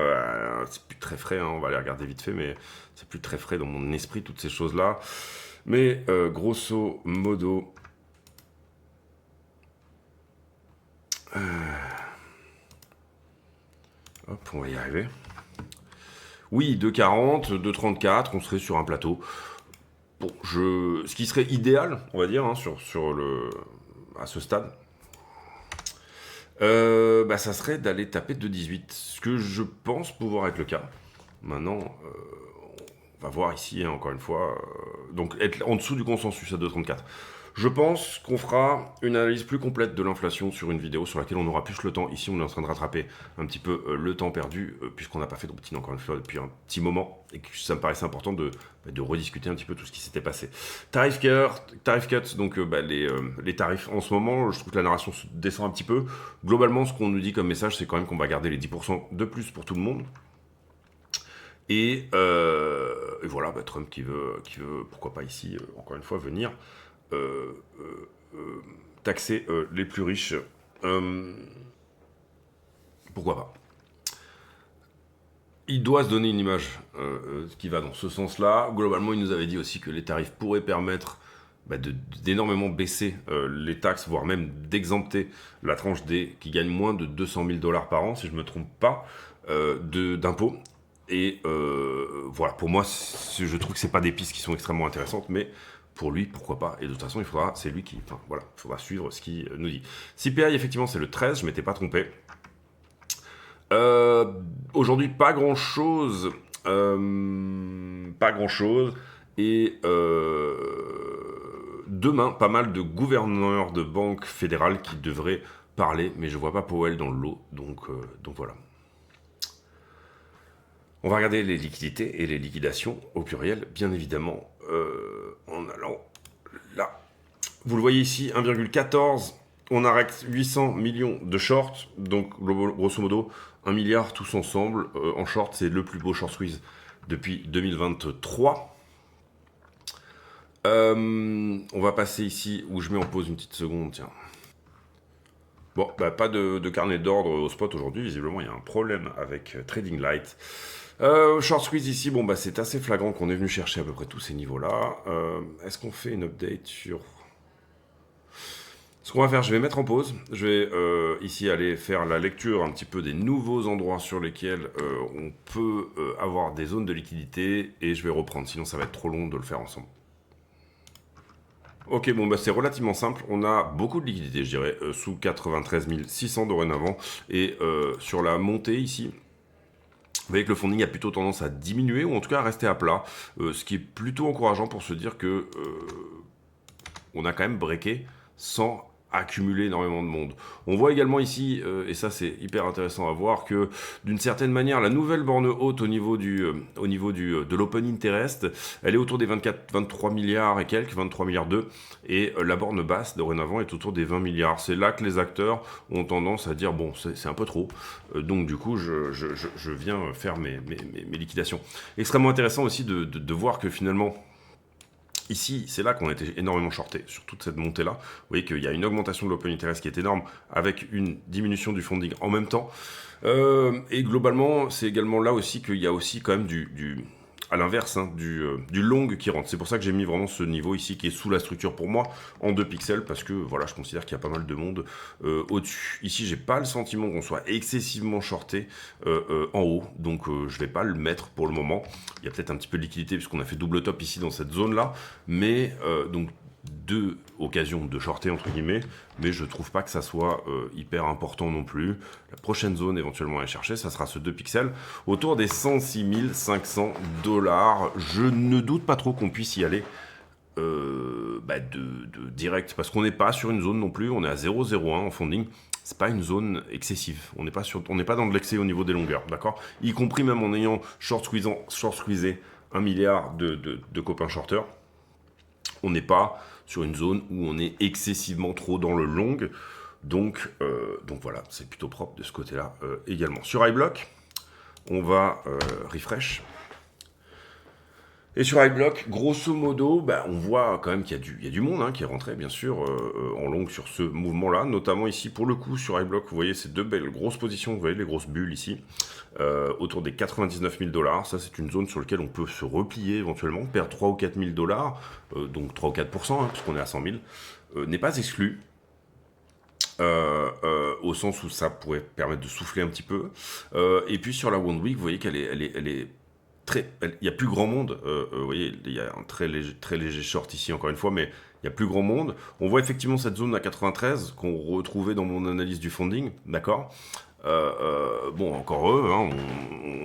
C'est plus très frais, hein, on va aller regarder vite fait, mais c'est plus très frais dans mon esprit, toutes ces choses-là. Mais grosso modo... hop, on va y arriver. Oui, 2,40, 2,34, on serait sur un plateau. Bon, ce qui serait idéal, on va dire, hein, à ce stade. Ça serait d'aller taper 2,18, ce que je pense pouvoir être le cas. Maintenant, on va voir ici, hein, encore une fois, donc être en dessous du consensus à 2,34. Je pense qu'on fera une analyse plus complète de l'inflation sur une vidéo sur laquelle on aura plus le temps. Ici, on est en train de rattraper un petit peu le temps perdu, puisqu'on n'a pas fait de routine encore une fois depuis un petit moment, et que ça me paraissait important de rediscuter un petit peu tout ce qui s'était passé. Tarif cuts, donc les tarifs en ce moment, je trouve que la narration se descend un petit peu. Globalement, ce qu'on nous dit comme message, c'est quand même qu'on va garder les 10% de plus pour tout le monde. Et voilà, Trump qui veut, pourquoi pas ici, encore une fois, venir euh, euh, euh, taxer les plus riches. Euh, Pourquoi pas. Il doit se donner une image qui va dans ce sens-là. Globalement, il nous avait dit aussi que les tarifs pourraient permettre d'énormément baisser les taxes, voire même d'exempter la tranche des qui gagne moins de 200 000 $ par an, si je ne me trompe pas, d'impôts. Et voilà, pour moi, je trouve que c'est pas des pistes qui sont extrêmement intéressantes, mais pour lui, pourquoi pas. Et de toute façon, c'est lui qui, enfin voilà, il faudra suivre ce qu'il nous dit. CPI, effectivement, c'est le 13, je m'étais pas trompé. Euh, Aujourd'hui, pas grand-chose. Pas grand-chose. Et demain, pas mal de gouverneurs de banques fédérales qui devraient parler, mais je vois pas Powell dans le lot, donc voilà. On va regarder les liquidités et les liquidations au pluriel, bien évidemment, en allant là. Vous le voyez ici, 1,14. On arrête 800 millions de shorts, donc grosso modo 1 milliard tous ensemble. En short, c'est le plus beau short squeeze depuis 2023. On va passer ici où je mets en pause une petite seconde, tiens. Bon, pas de carnet d'ordre au spot aujourd'hui, visiblement il y a un problème avec Trading Light. Short squeeze ici, c'est assez flagrant qu'on est venu chercher à peu près tous ces niveaux-là. Est-ce qu'on fait une update sur... Ce qu'on va faire, je vais mettre en pause. Je vais ici aller faire la lecture un petit peu des nouveaux endroits sur lesquels on peut avoir des zones de liquidité et je vais reprendre, sinon ça va être trop long de le faire ensemble. Ok, c'est relativement simple. On a beaucoup de liquidités, je dirais, sous 93 600 dorénavant. Et sur la montée ici, vous voyez que le funding a plutôt tendance à diminuer ou en tout cas à rester à plat, ce qui est plutôt encourageant pour se dire que on a quand même breaké sans accumuler énormément de monde. On voit également ici, et ça c'est hyper intéressant à voir, que d'une certaine manière, la nouvelle borne haute au niveau de l'open interest, elle est autour des 23 milliards et quelques, 23 milliards 2, et la borne basse dorénavant est autour des 20 milliards. C'est là que les acteurs ont tendance à dire, bon, c'est un peu trop, donc du coup, je viens faire mes liquidations. Extrêmement intéressant aussi de voir que finalement, ici, c'est là qu'on a été énormément shorté sur toute cette montée-là. Vous voyez qu'il y a une augmentation de l'open interest qui est énorme avec une diminution du funding en même temps. Et globalement, c'est également là aussi qu'il y a aussi quand même à l'inverse, hein, du long qui rentre. C'est pour ça que j'ai mis vraiment ce niveau ici qui est sous la structure pour moi en 2 pixels parce que voilà, je considère qu'il y a pas mal de monde au-dessus. Ici, j'ai pas le sentiment qu'on soit excessivement shorté en haut, donc je vais pas le mettre pour le moment. Il y a peut-être un petit peu de liquidité puisqu'on a fait double top ici dans cette zone-là, mais donc deux occasions de shorter entre guillemets, mais je trouve pas que ça soit hyper important non plus. La prochaine zone éventuellement à aller chercher, ça sera ce 2 pixels autour des 106 500 $. Je ne doute pas trop qu'on puisse y aller de direct, parce qu'on n'est pas sur une zone non plus, on est à 0,01 en funding. C'est pas une zone excessive. On n'est pas dans de l'excès au niveau des longueurs, d'accord. Y compris même en ayant short squeezé 1 milliard de copains shorters, on n'est pas sur une zone où on est excessivement trop dans le long. Donc voilà, c'est plutôt propre de ce côté-là également. Sur iBlock, on va refresh. Et sur iBlock, grosso modo, on voit quand même qu'il y a du monde qui est rentré, bien sûr, en long sur ce mouvement-là. Notamment ici, pour le coup, sur iBlock, vous voyez ces deux belles grosses positions, vous voyez les grosses bulles ici, autour des 99 000 $. Ça, c'est une zone sur laquelle on peut se replier éventuellement, perdre 3 ou 4 000 $, donc 3 ou 4%, puisqu'on est à 100 000, n'est pas exclu. Au sens où ça pourrait permettre de souffler un petit peu. Et puis sur la One Week, vous voyez qu'elle est il y a plus grand monde. Vous voyez, il y a un très léger short ici, encore une fois, mais il y a plus grand monde. On voit effectivement cette zone à 93 qu'on retrouvait dans mon analyse du funding, d'accord. Bon, encore eux, hein,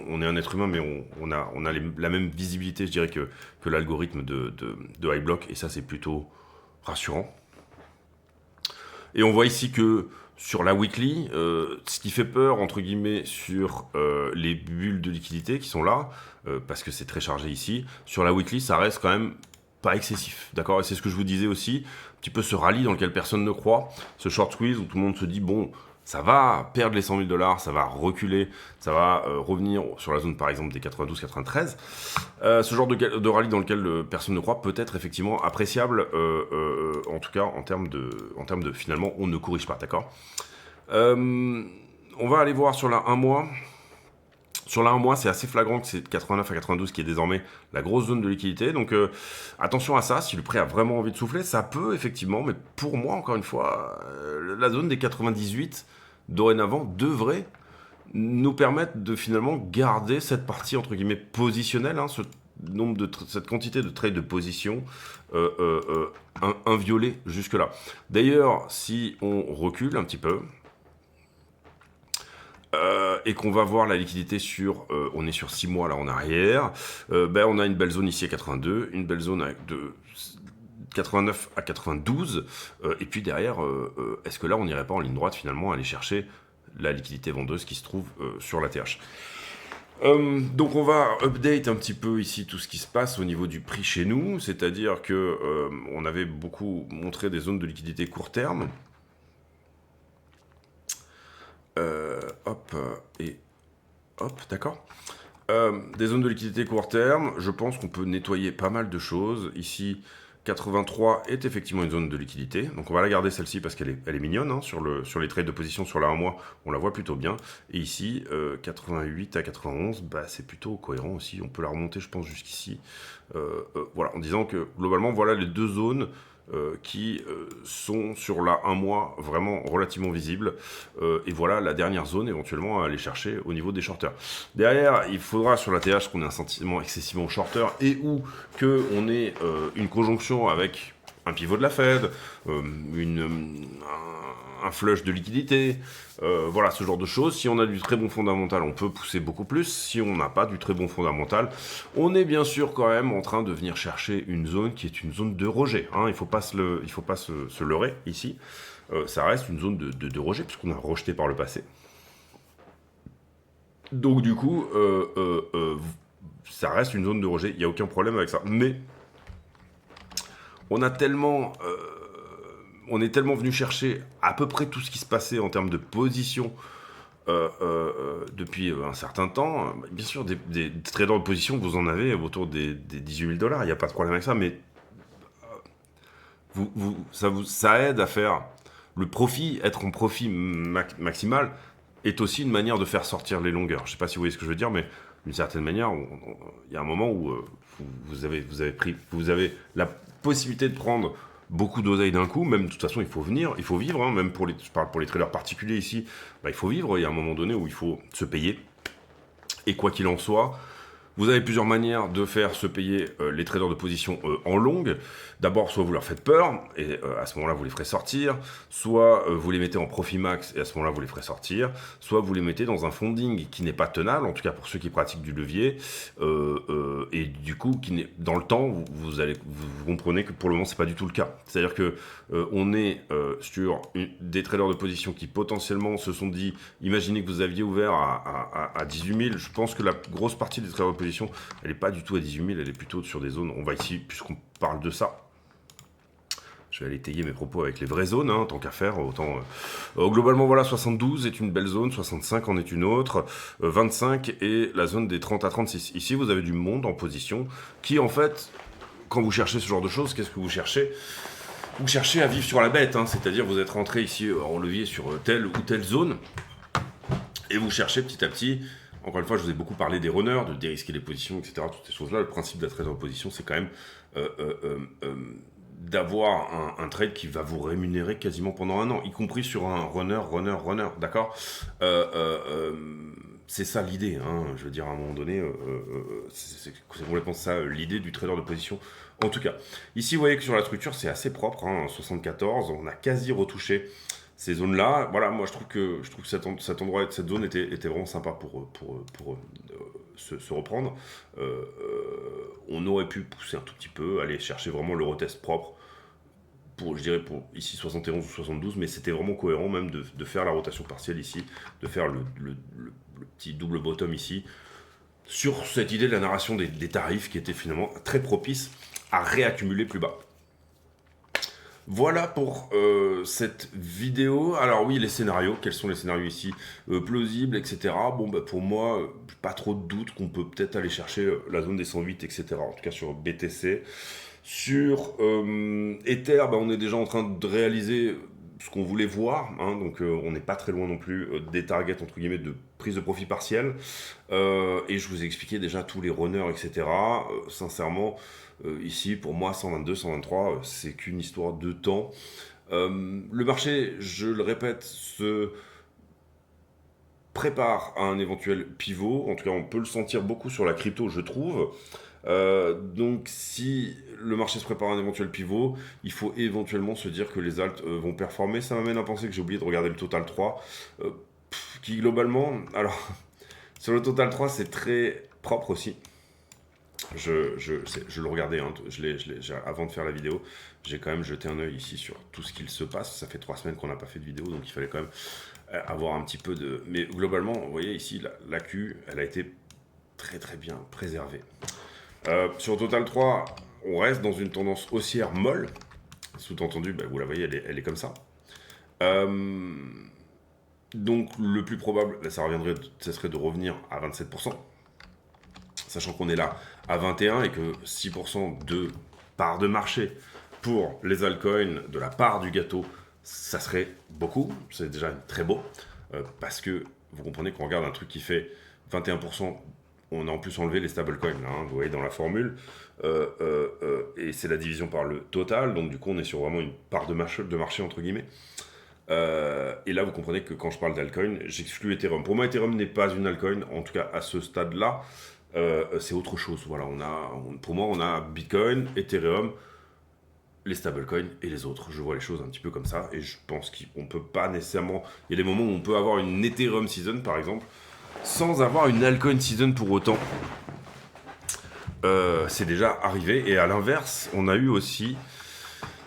on est un être humain, mais on a la même visibilité, je dirais, que l'algorithme de iBlock, et ça, c'est plutôt rassurant. Et on voit ici que sur la weekly, ce qui fait peur, entre guillemets, sur les bulles de liquidité qui sont là, parce que c'est très chargé ici, sur la weekly, ça reste quand même pas excessif, d'accord. Et c'est ce que je vous disais aussi, un petit peu ce rallye dans lequel personne ne croit, ce short squeeze où tout le monde se dit, bon, ça va perdre les 100 000 $, ça va reculer, ça va revenir sur la zone par exemple des 92-93. Ce genre de rallye dans lequel personne ne croit peut être effectivement appréciable, en tout cas en termes de finalement on ne corrige pas, d'accord. On va aller voir sur la 1 mois. Sur la 1 mois, c'est assez flagrant que c'est 89 à 92 qui est désormais la grosse zone de liquidité. Donc attention à ça, si le prêt a vraiment envie de souffler, ça peut effectivement, mais pour moi, encore une fois, la zone des 98, dorénavant, devrait nous permettre de finalement garder cette partie, entre guillemets, positionnelle, hein, cette quantité de trades de position inviolée jusque-là. D'ailleurs, si on recule un petit peu, et qu'on va voir la liquidité sur, on est sur 6 mois là en arrière, on a une belle zone ici à 82, une belle zone de 89 à 92, et puis derrière, est-ce que là on n'irait pas en ligne droite finalement aller chercher la liquidité vendeuse qui se trouve sur la TH. Donc on va update un petit peu ici tout ce qui se passe au niveau du prix chez nous, c'est-à-dire que on avait beaucoup montré des zones de liquidité court terme. D'accord. Des zones de liquidité court terme, je pense qu'on peut nettoyer pas mal de choses. Ici, 83 est effectivement une zone de liquidité. Donc on va la garder celle-ci parce qu'elle est mignonne. Hein, sur les trades de position sur la 1 mois, on la voit plutôt bien. Et ici, 88 à 91, c'est plutôt cohérent aussi. On peut la remonter, je pense, jusqu'ici. Voilà, en disant que globalement, voilà les deux zones qui sont sur la 1 mois vraiment relativement visibles. Et voilà la dernière zone éventuellement à aller chercher au niveau des shorters. Derrière, il faudra sur la TH qu'on ait un sentiment excessivement shorter et ou qu'on ait une conjonction avec un pivot de la Fed, un flush de liquidité, voilà ce genre de choses. Si on a du très bon fondamental, on peut pousser beaucoup plus. Si on n'a pas du très bon fondamental, on est bien sûr quand même en train de venir chercher une zone qui est une zone de rejet. Hein. Il faut pas se leurrer ici. Ça reste une zone de rejet puisqu'on a rejeté par le passé. Donc du coup, ça reste une zone de rejet. Il n'y a aucun problème avec ça. Mais on est tellement venu chercher à peu près tout ce qui se passait en termes de position depuis un certain temps. Bien sûr, des traders de position, vous en avez autour des 18 000 $, il n'y a pas de problème avec ça, mais ça aide à faire le profit, être en profit maximal est aussi une manière de faire sortir les longueurs. Je ne sais pas si vous voyez ce que je veux dire, mais d'une certaine manière, il y a un moment où vous avez la possibilité de prendre beaucoup d'oseille d'un coup, même de toute façon il faut vivre, hein, même je parle pour les traders particuliers ici, il faut vivre, il y a un moment donné où il faut se payer, et quoi qu'il en soit, vous avez plusieurs manières de faire se payer les traders de position en longue. D'abord, soit vous leur faites peur, et à ce moment-là, vous les ferez sortir. Soit vous les mettez en profit max, et à ce moment-là, vous les ferez sortir. Soit vous les mettez dans un funding qui n'est pas tenable, en tout cas pour ceux qui pratiquent du levier. Et du coup, dans le temps, vous comprenez que pour le moment, c'est pas du tout le cas. C'est-à-dire que on est sur des traders de position qui potentiellement se sont dit, imaginez que vous aviez ouvert à 18 000. Je pense que la grosse partie des traders de position, elle n'est pas du tout à 18 000, elle est plutôt sur des zones. On va ici, puisqu'on parle de ça, je vais aller étayer mes propos avec les vraies zones, hein, tant qu'à faire. Autant, globalement, voilà, 72 est une belle zone, 65 en est une autre, 25 est la zone des 30 à 36. Ici, vous avez du monde en position qui, en fait, quand vous cherchez ce genre de choses, qu'est-ce que vous cherchez ? Vous cherchez à vivre sur la bête, hein, c'est-à-dire vous êtes rentré ici en levier sur telle ou telle zone, et vous cherchez petit à petit. Encore une fois, je vous ai beaucoup parlé des runners, de dérisquer les positions, etc. Toutes ces choses-là. Le principe de la trade en position, c'est quand même d'avoir un trade qui va vous rémunérer quasiment pendant un an, y compris sur un runner, d'accord. c'est ça l'idée, hein. Je veux dire, à un moment donné, c'est complètement ça l'idée du trader de position. En tout cas, ici, vous voyez que sur la structure, c'est assez propre, hein, 74, on a quasi retouché ces zones-là. Voilà, moi, je trouve que cet endroit, cette zone était vraiment sympa pour se reprendre. On aurait pu pousser un tout petit peu, aller chercher vraiment le retest propre, je dirais pour ici 71 ou 72, mais c'était vraiment cohérent même de faire la rotation partielle ici, de faire le petit double bottom ici, sur cette idée de la narration des tarifs qui était finalement très propice à réaccumuler plus bas. Voilà pour cette vidéo. Alors oui, les scénarios, quels sont les scénarios ici plausibles, etc. Bon, bah, pour moi, pas trop de doute qu'on peut peut-être aller chercher la zone des 108, etc. En tout cas sur BTC. Sur Ether, bah, on est déjà en train de réaliser ce qu'on voulait voir, hein, donc on n'est pas très loin non plus des targets entre guillemets de prise de profit partiel. Et je vous ai expliqué déjà tous les runners, etc. Sincèrement, ici pour moi 122, 123, c'est qu'une histoire de temps. Le marché, je le répète, se prépare à un éventuel pivot. En tout cas, on peut le sentir beaucoup sur la crypto, je trouve. Donc si le marché se prépare à un éventuel pivot, il faut éventuellement se dire que les alts vont performer. Ça m'amène à penser que j'ai oublié de regarder le Total 3, qui globalement, alors sur le Total 3 c'est très propre aussi. Je le regardais, hein, avant de faire la vidéo, j'ai quand même jeté un œil ici sur tout ce qu'il se passe. Ça fait 3 semaines qu'on n'a pas fait de vidéo, donc il fallait quand même avoir un petit peu de... Mais globalement, vous voyez ici, la Q, elle a été très très bien préservée. Sur Total 3, on reste dans une tendance haussière molle. Sous-entendu, bah, vous la voyez, elle est comme ça. Donc le plus probable, là, ça serait de revenir à 27%. Sachant qu'on est là à 21 et que 6% de part de marché pour les altcoins de la part du gâteau, ça serait beaucoup. C'est déjà très beau. Parce que vous comprenez qu'on regarde un truc qui fait 21%. On a en plus enlevé les stablecoins, hein, vous voyez dans la formule, et c'est la division par le total, donc du coup on est sur vraiment une part de marché entre guillemets. Et là vous comprenez que quand je parle d'altcoin, j'exclus Ethereum. Pour moi Ethereum n'est pas une altcoin, en tout cas à ce stade-là, c'est autre chose. Voilà, pour moi on a Bitcoin, Ethereum, les stablecoins et les autres. Je vois les choses un petit peu comme ça, et je pense qu'on peut pas nécessairement... Il y a des moments où on peut avoir une Ethereum season par exemple, sans avoir une altcoin season pour autant. C'est déjà arrivé. Et à l'inverse, on a eu aussi...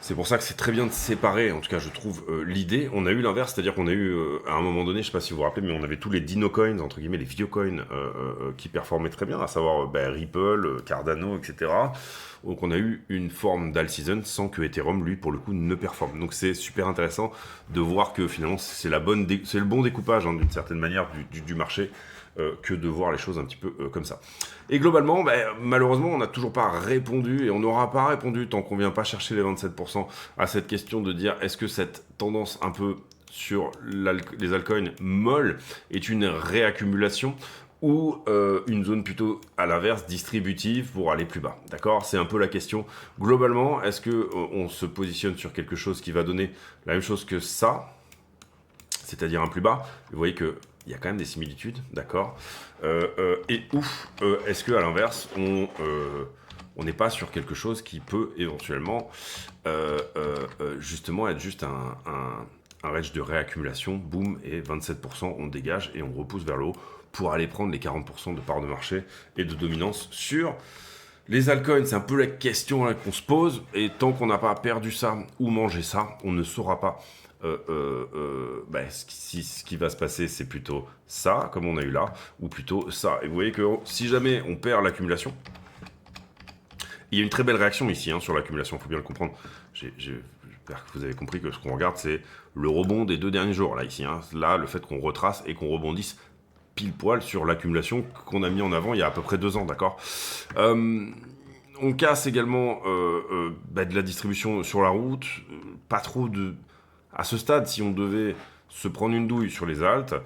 C'est pour ça que c'est très bien de séparer, en tout cas je trouve, l'idée. On a eu l'inverse, c'est-à-dire qu'on a eu, à un moment donné, je ne sais pas si vous vous rappelez, mais on avait tous les dino coins, entre guillemets, les vieux coins, qui performaient très bien, à savoir Ripple, Cardano, etc. Donc on a eu une forme d'alt season sans que Ethereum, lui, pour le coup, ne performe. Donc c'est super intéressant de voir que finalement c'est le bon découpage, hein, d'une certaine manière, du marché, que de voir les choses un petit peu comme ça. Et globalement, malheureusement, on n'a toujours pas répondu, et on n'aura pas répondu tant qu'on ne vient pas chercher les 27% à cette question de dire est-ce que cette tendance un peu sur les altcoins molles est une réaccumulation ou une zone plutôt à l'inverse distributive pour aller plus bas. D'accord ? C'est un peu la question. Globalement, est-ce qu'on se positionne sur quelque chose qui va donner la même chose que ça, c'est-à-dire un plus bas ? Vous voyez que il y a quand même des similitudes, d'accord, et est-ce qu'à l'inverse, on n'est pas sur quelque chose qui peut éventuellement justement être juste un range de réaccumulation, boum, et 27%, on dégage et on repousse vers le haut pour aller prendre les 40% de part de marché et de dominance sur les altcoins. C'est un peu la question qu'on se pose, et tant qu'on n'a pas perdu ça ou mangé ça, on ne saura pas. Ce qui va se passer, c'est plutôt ça, comme on a eu là, ou plutôt ça. Et vous voyez que si jamais on perd l'accumulation, il y a une très belle réaction ici, hein, sur l'accumulation, il faut bien le comprendre. J'espère que vous avez compris que ce qu'on regarde, c'est le rebond des 2 derniers jours, là, ici. Hein. Là, le fait qu'on retrace et qu'on rebondisse pile poil sur l'accumulation qu'on a mis en avant il y a à peu près 2 ans, d'accord. On casse également de la distribution sur la route, pas trop de... À ce stade, si on devait se prendre une douille sur les alts,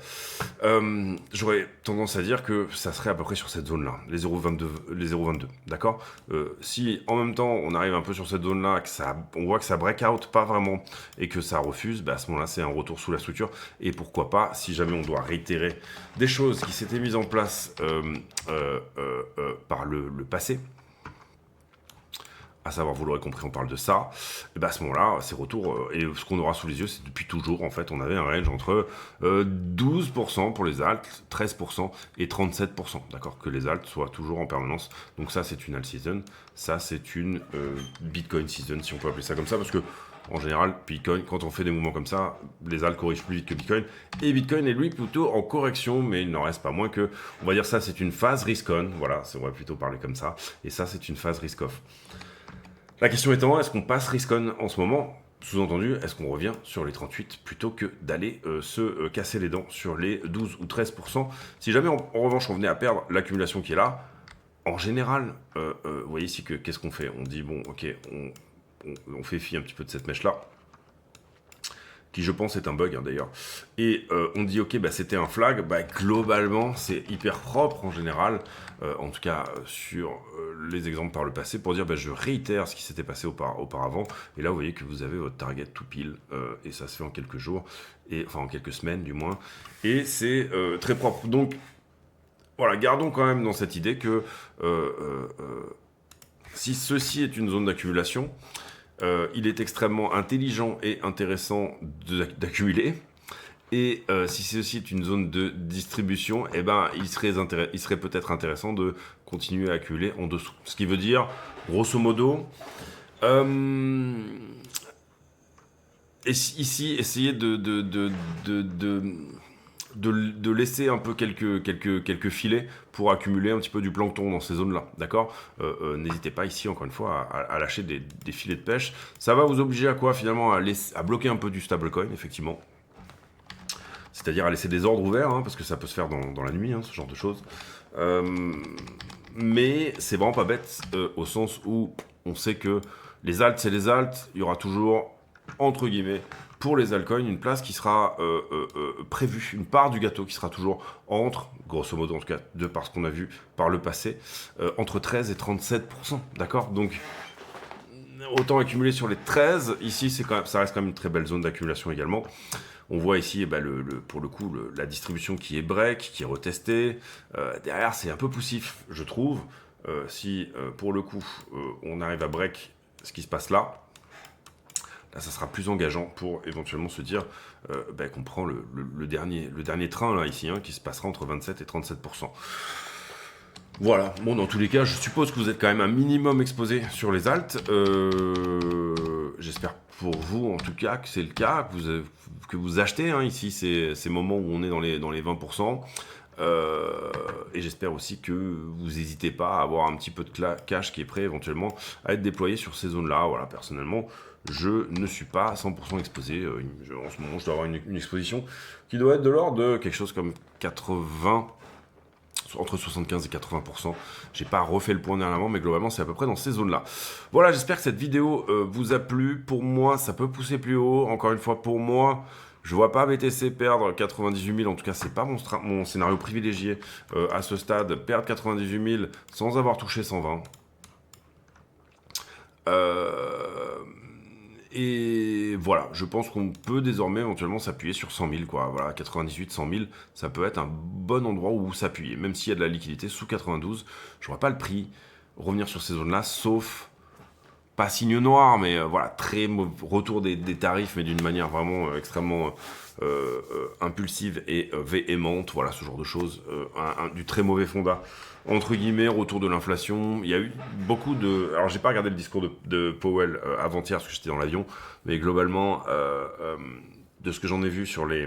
j'aurais tendance à dire que ça serait à peu près sur cette zone-là, les 0,22, d'accord. Si en même temps on arrive un peu sur cette zone-là, on voit que ça break out pas vraiment et que ça refuse, à ce moment-là c'est un retour sous la structure. Et pourquoi pas, si jamais on doit réitérer des choses qui s'étaient mises en place par le passé, à savoir, vous l'aurez compris, on parle de ça, et à ce moment-là, ces retours, et ce qu'on aura sous les yeux, c'est depuis toujours, en fait, on avait un range entre 12% pour les alts, 13% et 37%, d'accord, que les alts soient toujours en permanence. Donc ça, c'est une alt season, ça, c'est une Bitcoin season, si on peut appeler ça comme ça, parce que, en général, Bitcoin, quand on fait des mouvements comme ça, les alts corrigent plus vite que Bitcoin, et Bitcoin est lui plutôt en correction, mais il n'en reste pas moins que, on va dire ça, c'est une phase risk-on, voilà, on va plutôt parler comme ça, et ça, c'est une phase risk-off. La question étant, est-ce qu'on passe risk-on en ce moment? Sous-entendu, est-ce qu'on revient sur les 38 plutôt que d'aller se casser les dents sur les 12 ou 13%? Si jamais, en revanche, on venait à perdre l'accumulation qui est là, en général, vous voyez ici que qu'est-ce qu'on fait? On dit, bon, ok, on fait fi un petit peu de cette mèche-là, qui je pense est un bug d'ailleurs, et on dit ok c'était un flag, globalement c'est hyper propre en général, en tout cas sur les exemples par le passé, pour dire je réitère ce qui s'était passé auparavant, et là vous voyez que vous avez votre target tout pile, et ça se fait en quelques jours, et enfin en quelques semaines du moins, et c'est très propre. Donc voilà, gardons quand même dans cette idée que si ceci est une zone d'accumulation, il est extrêmement intelligent et intéressant d'accumuler. Et si ceci est une zone de distribution, il serait peut-être intéressant de continuer à accumuler en dessous. Ce qui veut dire, grosso modo, ici, essayer de laisser un peu quelques filets pour accumuler un petit peu du plancton dans ces zones-là, d'accord. N'hésitez pas ici, encore une fois, à lâcher des filets de pêche. Ça va vous obliger à quoi, finalement, à bloquer un peu du stablecoin, effectivement. C'est-à-dire à laisser des ordres ouverts, parce que ça peut se faire dans la nuit, ce genre de choses. Mais c'est vraiment pas bête, au sens où on sait que les alts, c'est les alts. Il y aura toujours, entre guillemets, pour les altcoins, une place qui sera prévue, une part du gâteau qui sera toujours entre, grosso modo en tout cas, de par ce qu'on a vu par le passé, entre 13 et 37%, d'accord. Donc, autant accumuler sur les 13, ici, ça reste quand même une très belle zone d'accumulation également. On voit ici, pour le coup, la distribution qui est break, qui est retestée. Derrière, c'est un peu poussif, je trouve. Si, pour le coup, on arrive à break ce qui se passe là, ça sera plus engageant pour éventuellement se dire qu'on prend le dernier train, là, ici, qui se passera entre 27 et 37%. Voilà, bon, dans tous les cas, je suppose que vous êtes quand même un minimum exposé sur les alts. J'espère pour vous, en tout cas, que c'est le cas, que vous achetez, ici, ces moments où on est dans les 20%. Et j'espère aussi que vous n'hésitez pas à avoir un petit peu de cash qui est prêt éventuellement à être déployé sur ces zones-là. Voilà, personnellement, je ne suis pas 100% exposé. En ce moment, je dois avoir une exposition qui doit être de l'ordre de quelque chose comme 80%. Entre 75 et 80%. J'ai pas refait le point dernièrement, mais globalement, c'est à peu près dans ces zones-là. Voilà, j'espère que cette vidéo vous a plu. Pour moi, ça peut pousser plus haut. Encore une fois, pour moi, je vois pas BTC perdre 98 000. En tout cas, c'est pas mon scénario privilégié à ce stade. Perdre 98 000 sans avoir touché 120. Et voilà, je pense qu'on peut désormais éventuellement s'appuyer sur 100 000, quoi. Voilà, 98, 100 000, ça peut être un bon endroit où s'appuyer. Même s'il y a de la liquidité sous 92, je vois pas le prix revenir sur ces zones-là, sauf, pas signe noir, mais voilà, très retour des tarifs, mais d'une manière vraiment extrêmement impulsive et véhémente. Voilà, ce genre de choses. Du très mauvais fondat. Entre guillemets, retour de l'inflation. Il y a eu beaucoup de... Alors, j'ai pas regardé le discours de Powell avant-hier, parce que j'étais dans l'avion, mais globalement, de ce que j'en ai vu sur les...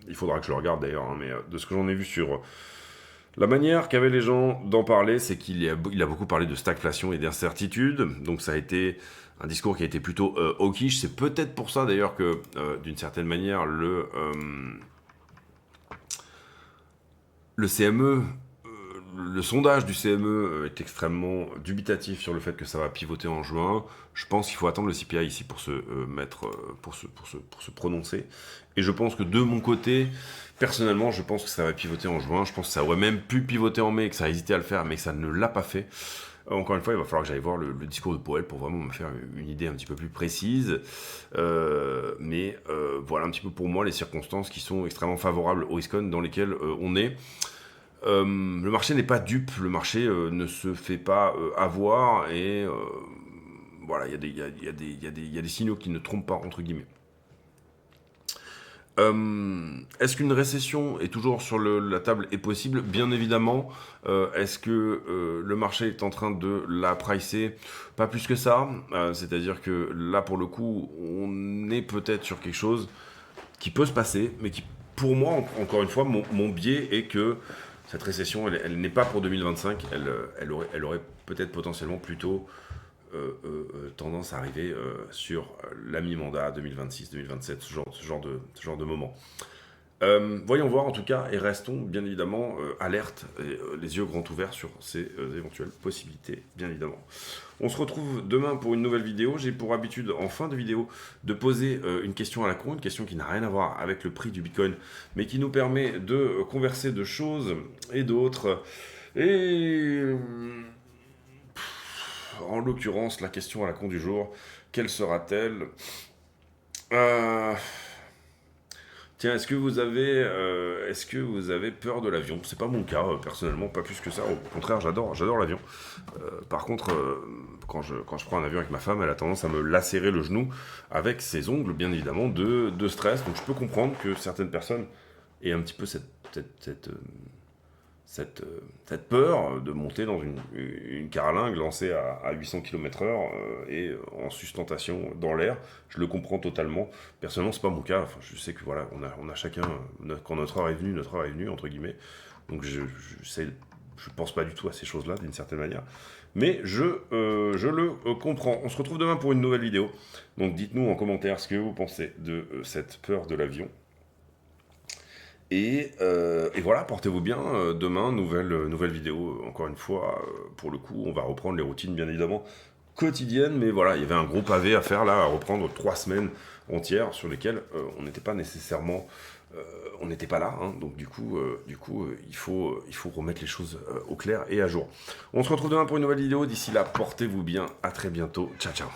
Il faudra que je le regarde d'ailleurs, mais de ce que j'en ai vu sur la manière qu'avaient les gens d'en parler, c'est qu'il a beaucoup parlé de stagflation et d'incertitude. Donc, ça a été un discours qui a été plutôt hawkish. C'est peut-être pour ça d'ailleurs que, d'une certaine manière, le CME... le sondage du CME est extrêmement dubitatif sur le fait que ça va pivoter en juin. Je pense qu'il faut attendre le CPI ici pour se pour se prononcer. Et je pense que de mon côté, personnellement, je pense que ça va pivoter en juin. Je pense que ça aurait même pu pivoter en mai, que ça a hésité à le faire, mais que ça ne l'a pas fait. Encore une fois, il va falloir que j'aille voir le discours de Powell pour vraiment me faire une idée un petit peu plus précise. Mais voilà un petit peu pour moi les circonstances qui sont extrêmement favorables au ISCON dans lesquelles on est. Le marché n'est pas dupe, le marché ne se fait pas avoir et voilà, il y a des signaux qui ne trompent pas, entre guillemets. Est-ce qu'une récession est toujours sur la table est possible? Bien évidemment. Est-ce que le marché est en train de la pricer? Pas plus que ça. C'est-à-dire que là, pour le coup, on est peut-être sur quelque chose qui peut se passer, mais qui, pour moi, encore une fois, mon biais est que cette récession, elle n'est pas pour 2025. Elle aurait peut-être potentiellement plutôt tendance à arriver sur la mi-mandat 2026-2027, ce genre de moment. Voyons voir en tout cas et restons bien évidemment alertes et les yeux grands ouverts sur ces éventuelles possibilités, bien évidemment. On se retrouve demain pour une nouvelle vidéo. J'ai pour habitude en fin de vidéo de poser une question à la con, une question qui n'a rien à voir avec le prix du Bitcoin, mais qui nous permet de converser de choses et d'autres. Et en l'occurrence, la question à la con du jour, quelle sera-t-elle? Tiens, est-ce que vous avez peur de l'avion? C'est pas mon cas, personnellement, pas plus que ça. Au contraire, j'adore l'avion. Par contre, quand je prends un avion avec ma femme, elle a tendance à me lacérer le genou avec ses ongles, bien évidemment, de stress. Donc je peux comprendre que certaines personnes aient un petit peu cette peur de monter dans une carlingue lancée à 800 km/h et en sustentation dans l'air. Je le comprends totalement. Personnellement, c'est pas mon cas. Enfin, je sais que voilà, on a chacun, quand notre heure est venue, entre guillemets. Donc je pense pas du tout à ces choses-là, d'une certaine manière. Mais je le comprends. On se retrouve demain pour une nouvelle vidéo. Donc dites-nous en commentaire ce que vous pensez de cette peur de l'avion. Et voilà, portez-vous bien. Demain, nouvelle vidéo. Encore une fois, pour le coup, on va reprendre les routines, bien évidemment, quotidiennes. Mais voilà, il y avait un gros pavé à faire là, à reprendre 3 semaines entières sur lesquelles on n'était pas nécessairement... on n'était pas là. Hein, donc du coup, il faut remettre les choses au clair et à jour. On se retrouve demain pour une nouvelle vidéo. D'ici là, portez-vous bien. À très bientôt. Ciao, ciao.